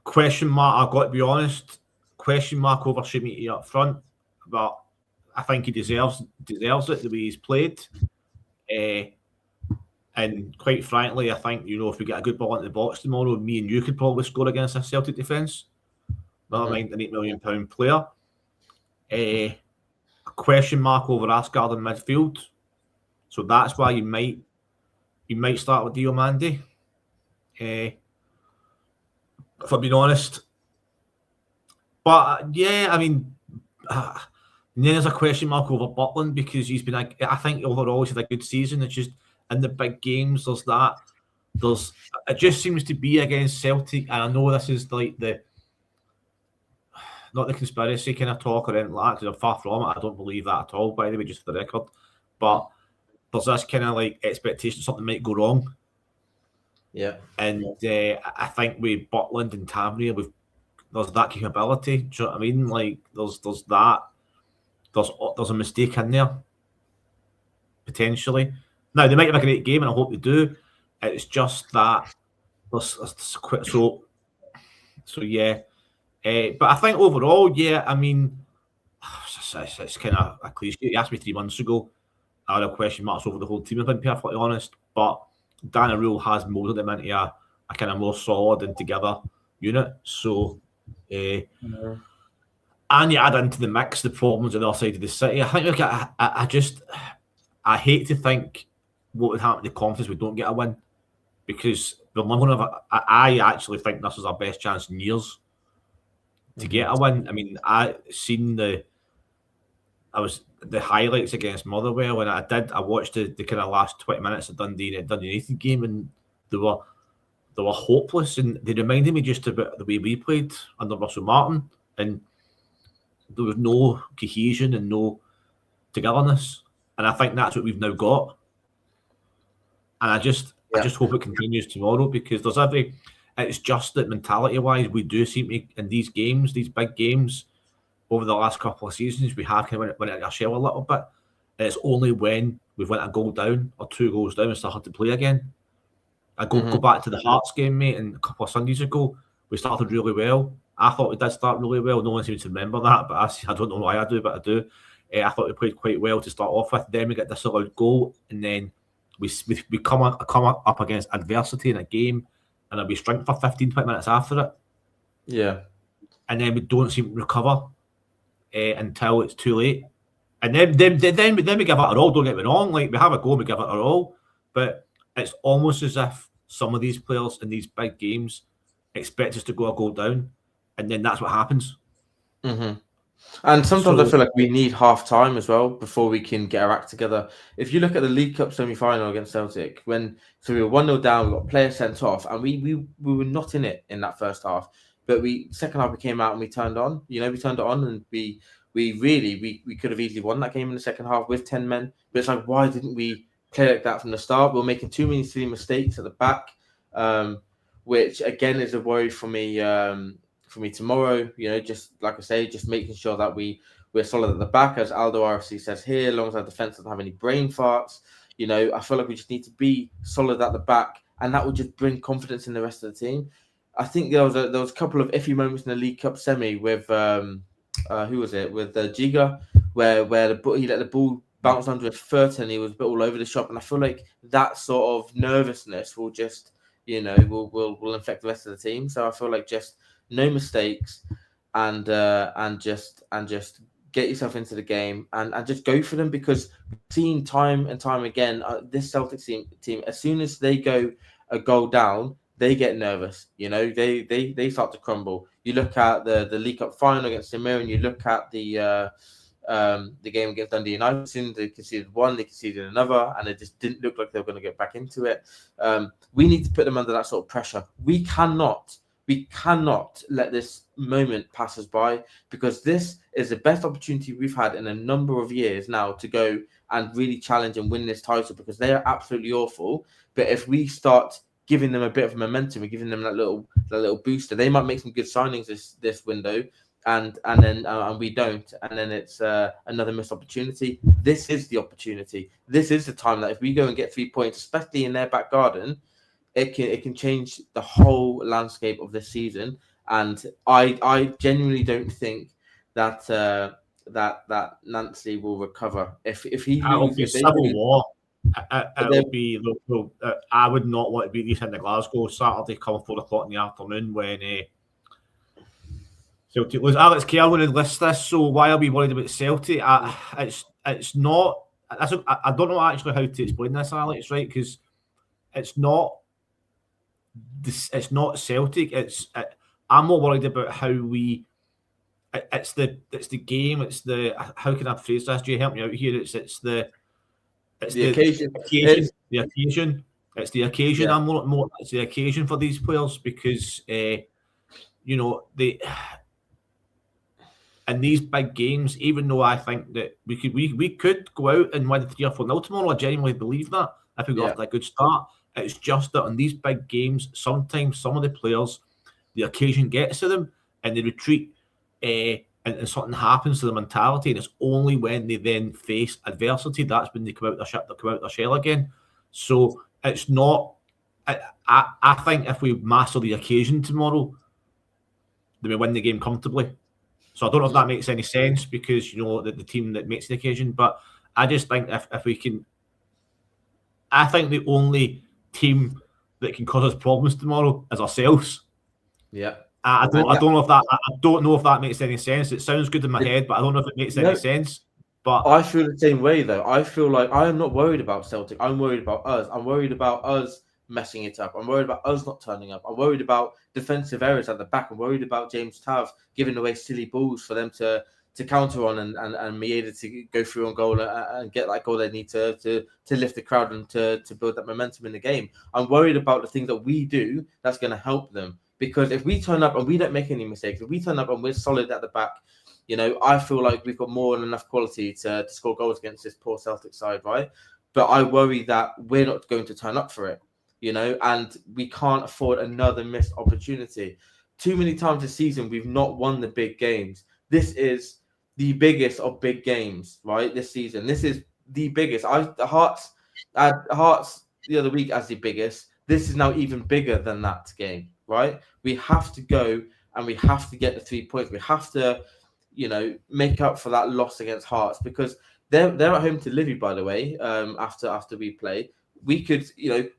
Question mark, I've got to be honest, question mark over Schmidt up front, but I think he deserves it the way he's played. And quite frankly, I think, if we get a good ball into the box tomorrow, me and you could probably score against a Celtic defence. Never mind an £8 million player. A question mark over Asgard in midfield. So that's why you might start with Diomande. If I'm being honest. But yeah, I mean, then there's a question mark over Butland, because he's been, I think overall he's had a good season. It's just in the big games, it just seems to be against Celtic. And I know this is like not the conspiracy kind of talk or anything like that, because I'm far from it. I don't believe that at all, by the way, just for the record. But there's this kind of like expectation something might go wrong. Yeah. And I think with Butland and Tavernier, there's that capability. Do you know what I mean? Like there's that. There's a mistake in there, potentially. Now, they might have a great game, and I hope they do. It's just that so yeah. But I think overall, yeah, I mean, it's kind of a cliche. You asked me 3 months ago, I had a question marks over the whole team, if I'm perfectly honest. But Danny Rule has moulded them into a kind of more solid and together unit. So, and you add into the mix the problems on the other side of the city. I think I hate to think what would happen to confidence we don't get a win, because I actually think this is our best chance in years to get a win. I mean, I seen the highlights against Motherwell, and I watched the kind of last 20 minutes of Dundee United game, and they were hopeless, and they reminded me just about the way we played under Russell Martin, and there was no cohesion and no togetherness, and I think that's what we've now got. And I just hope it continues tomorrow, because it's just that mentality-wise, we do seem to, in these games, these big games, over the last couple of seasons, we have kind of went out of our shell a little bit. And it's only when we've went a goal down or 2 goals down and started to play again. I go back to the Hearts game, mate, and a couple of Sundays ago, we started really well. I thought we did start really well. No one seems to remember that, but I don't know why I do, but I do. I thought we played quite well to start off with. Then we get this allowed goal, and then we come up against adversity in a game, and we strength for 15, 20 minutes after it. Yeah. And then we don't seem to recover until it's too late. And then we give it our all, don't get me wrong. Like, we have a goal, we give it our all. But it's almost as if some of these players in these big games expect us to go a goal down. And then that's what happens. Mm-hmm. And sometimes I feel like we need half time as well before we can get our act together. If you look at the League Cup semi-final against Celtic, we were 1-0 down, we got players sent off, and we were not in it in that first half. But second half we came out and we turned on. We turned it on, and we could have easily won that game in the second half with 10 men. But it's like, why didn't we play like that from the start? We were making too many silly mistakes at the back, which again is a worry for me. For me tomorrow, just like I say, just making sure that we're solid at the back, as Aldo RFC says here, as long as our defense doesn't have any brain farts. I feel like we just need to be solid at the back, and that will just bring confidence in the rest of the team. I think there was a couple of iffy moments in the League Cup semi with who was it, with Giga, where he let the ball bounce under his foot and he was a bit all over the shop, and I feel like that sort of nervousness will just will infect the rest of the team. So I feel like just no mistakes, and just get yourself into the game and just go for them, because we've seen time and time again this Celtic team, as soon as they go a goal down, they get nervous. They start to crumble. You look at the League Cup final against Simir, and you look at the game against Dundee United. As soon as they conceded one, they conceded another, and it just didn't look like they were going to get back into it. We need to put them under that sort of pressure. We cannot let this moment pass us by, because this is the best opportunity we've had in a number of years now to go and really challenge and win this title, because they are absolutely awful. But if we start giving them a bit of momentum and giving them that little booster, they might make some good signings this window, and then we don't, and then it's another missed opportunity. This is the opportunity. This is the time that if we go and get 3 points, especially in their back garden, it can change the whole landscape of this season. And I genuinely don't think that that Nancy will recover if he loses. Civil war. It'll be. I would not want to be this in the Glasgow Saturday come 4:00 in the afternoon when Celtic lose. Alex Kerr would list this. So why are we worried about Celtic? It's not. I don't know actually how to explain this, Alex. Right? Because it's not. It's not Celtic. I'm more worried about how we. It's the game. It's the, how can I phrase this? Do you help me out here? It's the occasion. The occasion. It's the occasion. Yeah. I'm more. It's the occasion for these players, because they in these big games. Even though I think that we could go out and win 3 or 4-0 tomorrow, I genuinely believe that if we got off to a good start. It's just that on these big games, sometimes some of the players, the occasion gets to them and they retreat, and something happens to the mentality, and it's only when they then face adversity that's when they come out their shell again. So it's not. I think if we master the occasion tomorrow, then we win the game comfortably. So I don't know if that makes any sense, because the team that makes the occasion, but I just think if we can, I think the only team that can cause us problems tomorrow is ourselves. Yeah. I don't know if that makes any sense. It sounds good in my head, but I don't know if it makes any sense. But I feel the same way though. I feel like I am not worried about Celtic. I'm worried about us. I'm worried about us messing it up. I'm worried about us not turning up. I'm worried about defensive errors at the back. I'm worried about James Tav giving away silly balls for them to counter on, and be able to go through on goal and get that goal they need to lift the crowd and to build that momentum in the game. I'm worried about the things that we do that's going to help them, because if we turn up and we don't make any mistakes, if we turn up and we're solid at the back, I feel like we've got more than enough quality to score goals against this poor Celtic side, right? But I worry that we're not going to turn up for it, and we can't afford another missed opportunity. Too many times this season we've not won the big games. This is the biggest of big games, right? This season, this is the biggest. Hearts the other week as the biggest. this is now even bigger than that game, right? We have to go and we have to get the 3 points. We have to, make up for that loss against Hearts, because they're at home to Livy, by the way. After we play, we could,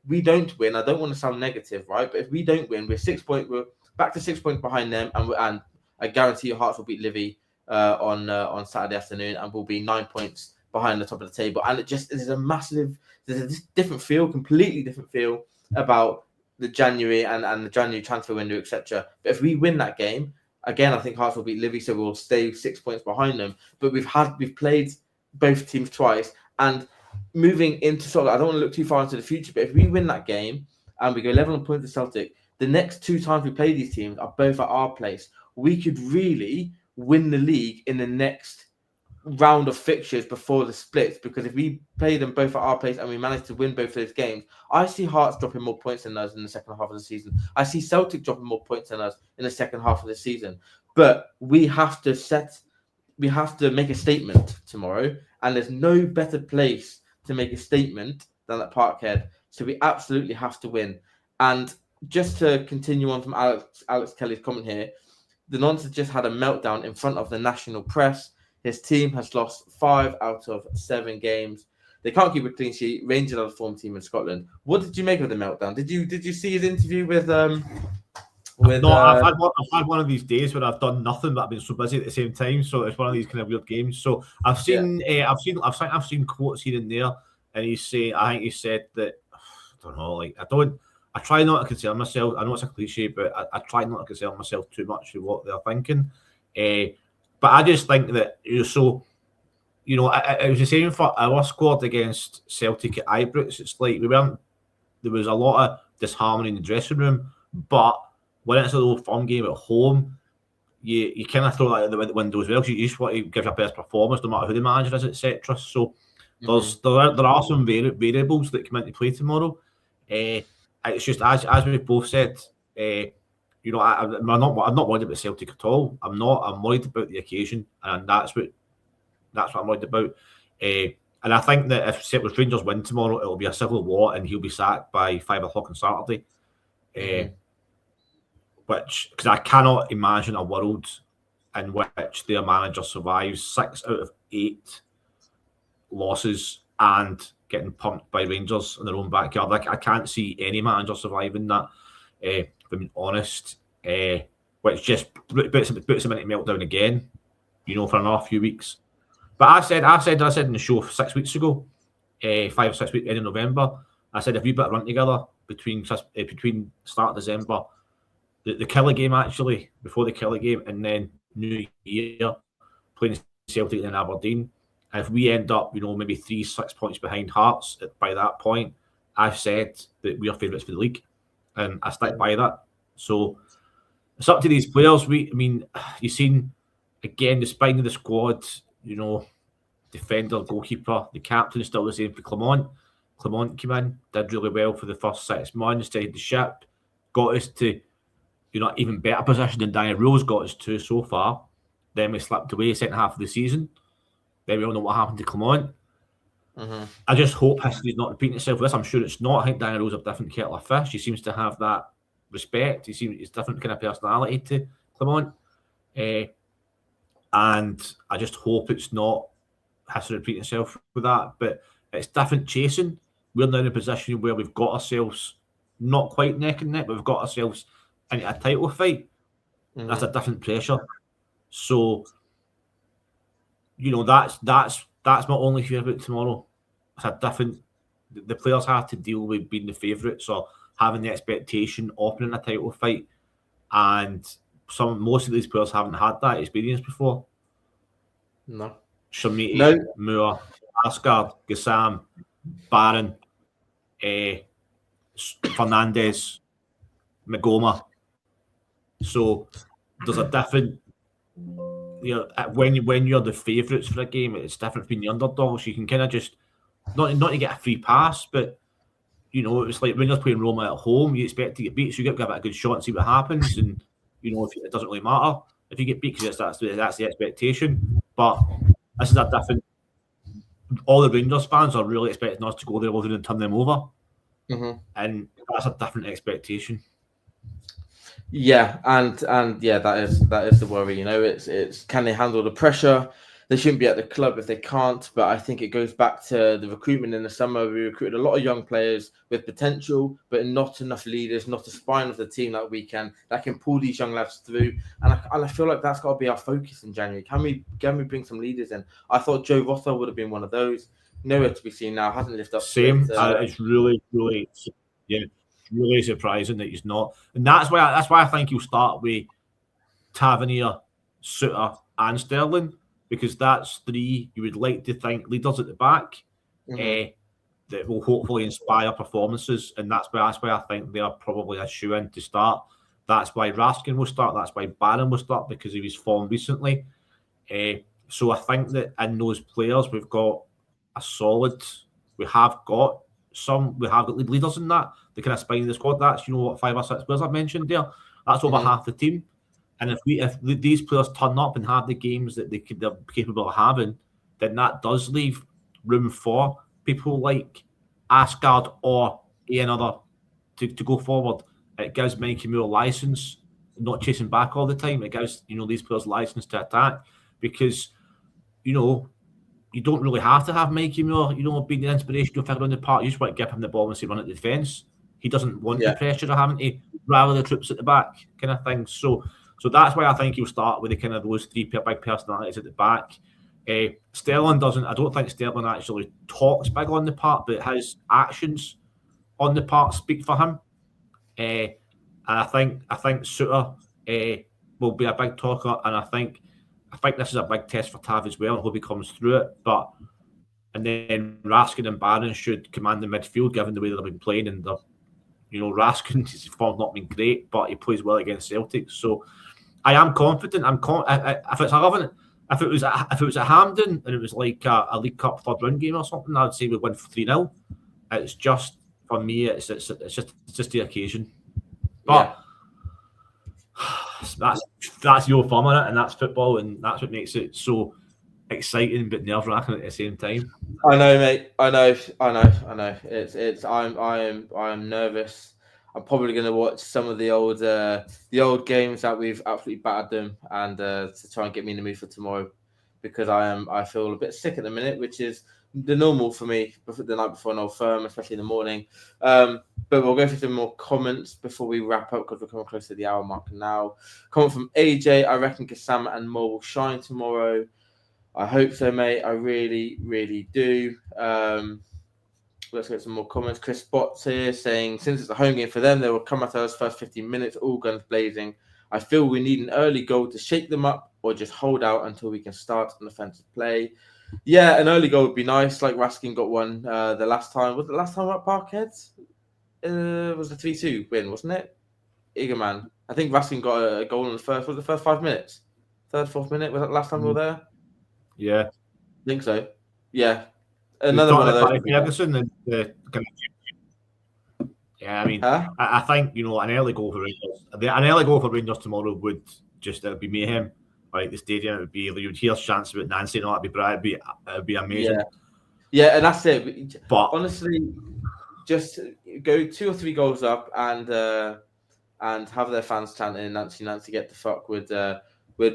we don't win. I don't want to sound negative, right? But if we don't win, we're back to 6 points behind them, and I guarantee Hearts will beat Livy on Saturday afternoon, and we'll be 9 points behind the top of the table. And there's a different feel, completely different feel about the January and the January transfer window, etc. But if we win that game, again, I think Hearts will beat Livy, so we'll stay 6 points behind them. But we've played both teams twice, and moving into sort of, I don't want to look too far into the future, but if we win that game and we go 11 points to Celtic, the next 2 times we play these teams are both at our place. We could really win the league in the next round of fixtures before the splits, because if we play them both at our place and we manage to win both of those games, I see Hearts dropping more points than us in the second half of the season. I see Celtic dropping more points than us in the second half of the season. But we have to make a statement tomorrow, and there's no better place to make a statement than at Parkhead. So we absolutely have to win. And just to continue on from Alex Kelly's comment here, the Nonce just had a meltdown in front of the national press. His team has lost 5 out of 7 games. They can't keep a clean sheet. Rangers are the form team in Scotland. What did you make of the meltdown? Did you see his interview with No, I've had one of these days where I've done nothing, but I've been so busy at the same time. So it's one of these kind of weird games. So I've seen quotes here and there, and I think he said that, I don't know, I try not to concern myself. I know it's a cliche, but I try not to concern myself too much with what they're thinking. But I just think that it was the same for our squad against Celtic at Ibrox. It's like there was a lot of disharmony in the dressing room, but when it's a low form game at home, you kind of throw that out the window as well, because you just want to give your best performance no matter who the manager is, etc. So there are some variables that come into play tomorrow. It's just as we've both said, I'm not worried about Celtic at all. I'm worried about the occasion, and that's what I'm worried about. And I think that if Rangers win tomorrow, it'll be a civil war, and he'll be sacked by 5 o'clock on Saturday. Because I cannot imagine a world in which their manager survives 6 out of 8 losses and getting pumped by Rangers in their own backyard. I can't see any manager surviving that, if I'm being honest, which just puts him into meltdown again, for another few weeks. But I said in the show 6 weeks ago, 5 or 6 weeks, end of November, I said if we better run together between start of December, the killer game actually, before the killer game, and then New Year, playing Celtic and Aberdeen. And if we end up, maybe 3-6 points behind Hearts by that point, I've said that we are favourites for the league, and I stick by that. So it's up to these players. You've seen again the spine of the squad. Defender, goalkeeper, the captain is still the same for Clement. Clement came in, did really well for the first 6 months, steadied the ship, got us to even better position than Daniel Rose got us to so far. Then we slipped away second half of the season. Then we all know what happened to Clement. I just hope history's not repeating itself with this. I'm sure it's not. I think Daniel Rose is a different kettle of fish. He seems to have that respect. He's a different kind of personality to Clement. And I just hope it's not history repeating itself with that. But it's different chasing. We're now in a position where we've got ourselves not quite neck and neck, but we've got ourselves into a title fight. That's a different pressure. So, that's my only fear about tomorrow. It's a different. The players have to deal with being the favourites or having the expectation opening a title fight, and most of these players haven't had that experience before. No. Shamiti, Moore, Asgard, Gassam, Barron, Fernandez, Magoma. So there's a different, when you're the favourites for a game, it's different from the underdogs. You can kind of just not to get a free pass, but it's like when you're playing Roma at home, you expect to get beat, so you got to give it a good shot and see what happens. And if it doesn't really matter if you get beat, because that's the expectation. But this is a different. All the Rangers fans are really expecting us to go there and turn them over. and that's a different expectation. Yeah, and yeah, that is the worry. It's can they handle the pressure? They shouldn't be at the club if they can't. But I think it goes back to the recruitment in the summer. We recruited a lot of young players with potential, but not enough leaders, not a spine of the team that can pull these young lads through. And I feel like that's got to be our focus in January. Can we bring some leaders in? I thought Joe Rother would have been one of those. Nowhere to be seen now. Hasn't lived up to Same. it. It's really, really, yeah, really surprising that he's not, and that's why I think he'll start with Tavernier, Suter, and Sterling, because that's three you would like to think leaders at the back that will hopefully inspire performances, and that's why I think they're probably a shoe in to start. That's why Raskin will start. That's why Barron will start, because of his form recently. So I think that in those players we've got a solid. We have got leaders in that. The kind of spine of the squad. That's 5 or 6 players I've mentioned there. That's over half the team. And if these players turn up and have the games that they're capable of having, then that does leave room for people like Asgard or another to go forward. It gives Mikey Moore license, not chasing back all the time. It gives these players license to attack, because you don't really have to have Mikey Moore, being the inspirational figure on the park. You just want to give him the ball and say run at the defence. He doesn't want the pressure of having to rally the troops at the back, kind of thing. So that's why I think he'll start with the kind of those three big personalities at the back. Sterling doesn't. I don't think Sterling actually talks big on the park, but his actions on the park speak for him. And I think Suter will be a big talker, and I think this is a big test for Tav as well. I hope he comes through it. And then Raskin and Barron should command the midfield, given the way they've been playing. And Raskin, his form's not been great, but he plays well against Celtic. So I am confident. If it's 11, if it was at Hampden and it was like a League Cup third round game or something, I'd say we win 3-0. It's just, for me, it's just the occasion. But that's your fun in it, and that's football, and that's what makes it so exciting but nerve-wracking at the same time. I know, mate. I know. It's I'm nervous. I'm probably going to watch some of the old games that we've absolutely battered them, and to try and get me in the mood for tomorrow, because I feel a bit sick at the minute, which is the normal for me the night before an Old Firm, especially in the morning. But we'll go through some more comments before we wrap up, because we're coming close to the hour mark now. Comment from AJ: I reckon Gassama and Moore will shine tomorrow. I hope so, mate. I really, really do. Let's get some more comments. Chris Botts here saying, since it's a home game for them, they will come at us first 15 minutes, all guns blazing. I feel we need an early goal to shake them up, or just hold out until we can start an offensive play. Yeah, an early goal would be nice. Like Raskin got one the last time. Was it the last time at Parkhead? Was the 3-2 win, wasn't it? Egerman. I think Raskin got a goal in the first 5 minutes? Third, fourth minute? Was that the last time we were there? Yeah. I think so. Yeah. Another one of those. Ferguson and yeah, I mean, I think an early goal for Rangers. An early goal for Rangers tomorrow would just be mayhem. Like the stadium, it would be. You'd hear chants about Nancy, and all that'd be bright. It'd be amazing. Yeah, and that's it. But honestly, just go 2 or 3 goals up and have their fans chanting Nancy, get the fuck would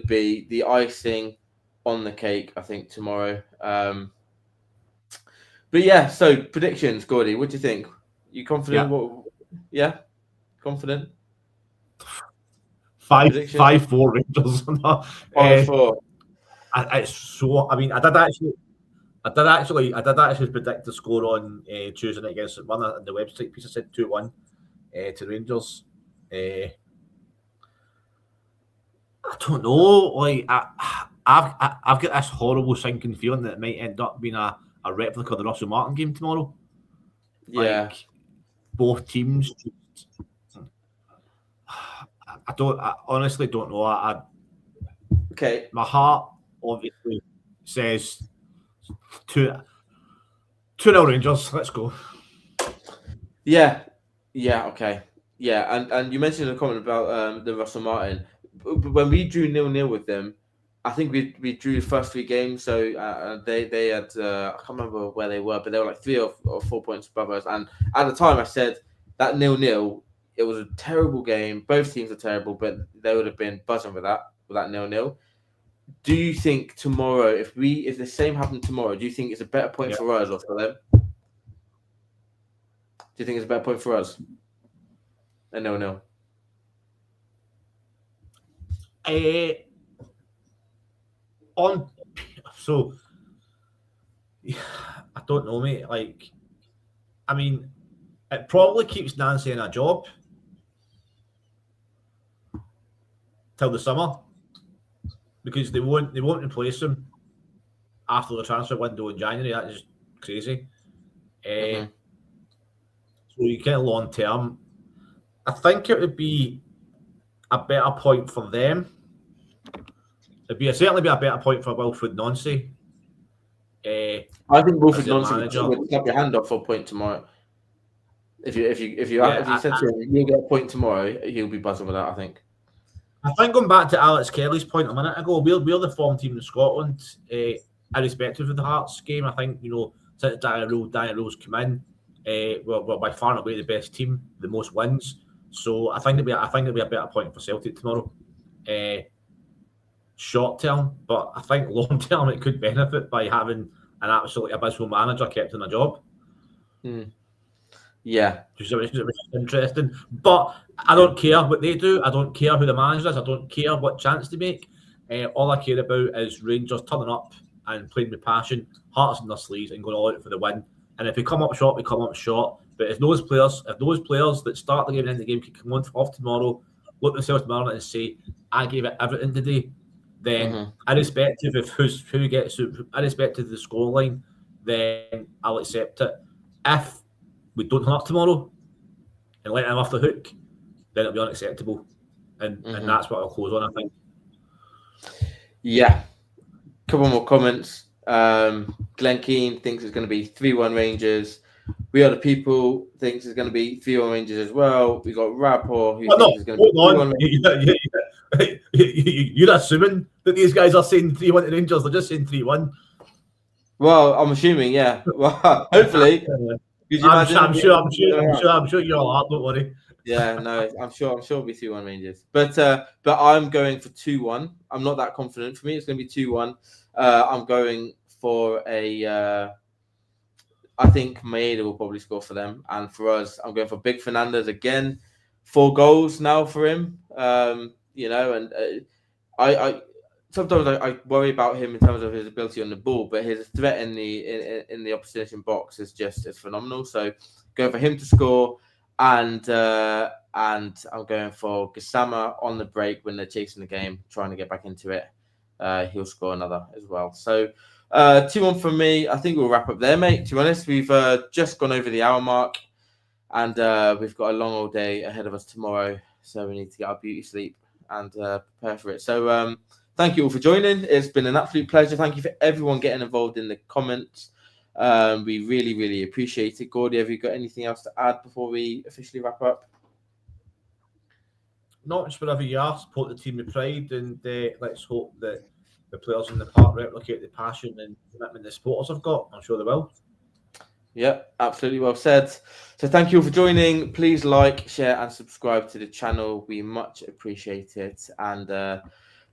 be the icing on the cake, I think, tomorrow. But yeah, so predictions, Gordy. What do you think? You confident? Yeah. Confident? 5-4 Rangers. 5-4. It's so. I mean, I did actually predict the score on Tuesday night against St Mirren, and the website piece I said 2-1 to Rangers. I don't know. Like I've got this horrible sinking feeling that it might end up being a replica of the Russell Martin game tomorrow. Yeah. Like both teams. I honestly don't know. Okay. My heart obviously says 2-0 Rangers. Let's go. Yeah. Okay. Yeah, and you mentioned a comment about the Russell Martin. When we drew 0-0 with them, I think we drew the first 3 games, so they had I can't remember where they were, but they were like 3 or 4 points above us. And at the time, I said that 0-0, it was a terrible game. Both teams are terrible, but they would have been buzzing with that 0-0. Do you think tomorrow, if the same happened tomorrow, do you think it's a better point for us or for them? Do you think it's a better point for us? A 0-0. So I don't know, mate. Like, I mean, it probably keeps Nancy in a job till the summer because they won't replace him after the transfer window in January. That is crazy. So you get long term. I think it would be a better point for them. Certainly be a better point for Wilfred Nancy. I think Wilfred Nancy would snap your hand off for a point tomorrow. If you said to him, you'll get a point tomorrow, he'll be buzzing with that, I think. I think going back to Alex Kelly's point a minute ago, we're the form team in Scotland, irrespective of the Hearts game. I think, since Daniel Rose come in, we're by far and away the best team, the most wins. So I think it'll be a better point for Celtic tomorrow. Short term, but I think long term it could benefit by having an absolutely abysmal manager kept in a job. Yeah, which is interesting. But I don't care what they do. I don't care who the manager is. I don't care what chance they make. All I care about is Rangers turning up and playing with passion, hearts in their sleeves, and going all out for the win. And if we come up short, we come up short. But if those players that start the game and end the game can come off tomorrow, look themselves tomorrow and say, "I gave it everything today," then irrespective of irrespective of the scoreline, then I'll accept it. If we don't turn up tomorrow and let them off the hook, then it'll be unacceptable. And that's what I'll close on, I think. Yeah. Couple more comments. Glenn Keane thinks it's going to be 3-1 Rangers. We Are the People thinks it's going to be 3-1 Rangers as well. We got Rapport who thinks it's going to be 3-1 Rangers. You're assuming that these guys are saying 3-1 to Rangers. They're just saying 3-1. Well, I'm assuming, yeah. Well, hopefully. I'm sure you're all up, don't worry. Yeah, no, I'm sure it'll be 2-1 Rangers. But I'm going for 2-1. I'm not that confident. For me, it's going to be 2-1. I'm going for I think Maeda will probably score for them. And for us, I'm going for Big Fernandez again. 4 goals now for him. I sometimes I worry about him in terms of his ability on the ball, but his threat in the opposition box is phenomenal. So going for him to score, and I'm going for Gassama on the break when they're chasing the game, trying to get back into it. He'll score another as well. So 2-1 from me. I think we'll wrap up there, mate. To be honest, we've just gone over the hour mark, and we've got a long old day ahead of us tomorrow. So we need to get our beauty sleep and prepare for it. So thank you all for joining. It's been an absolute pleasure. Thank you for everyone getting involved in the comments. We really, really appreciate it. Gordy, have you got anything else to add before we officially wrap up? Not just wherever you are, support the team with pride, and let's hope that the players in the park replicate the passion and commitment the supporters have got. I'm sure they will. Yeah, absolutely well said. So thank you all for joining. Please like, share, and subscribe to the channel. We much appreciate it. And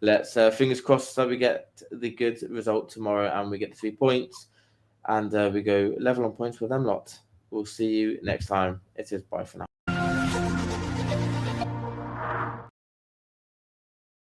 let's fingers crossed that we get the good result tomorrow and we get the 3 points and we go level on points with them lot. We'll see you next time. It is bye for now.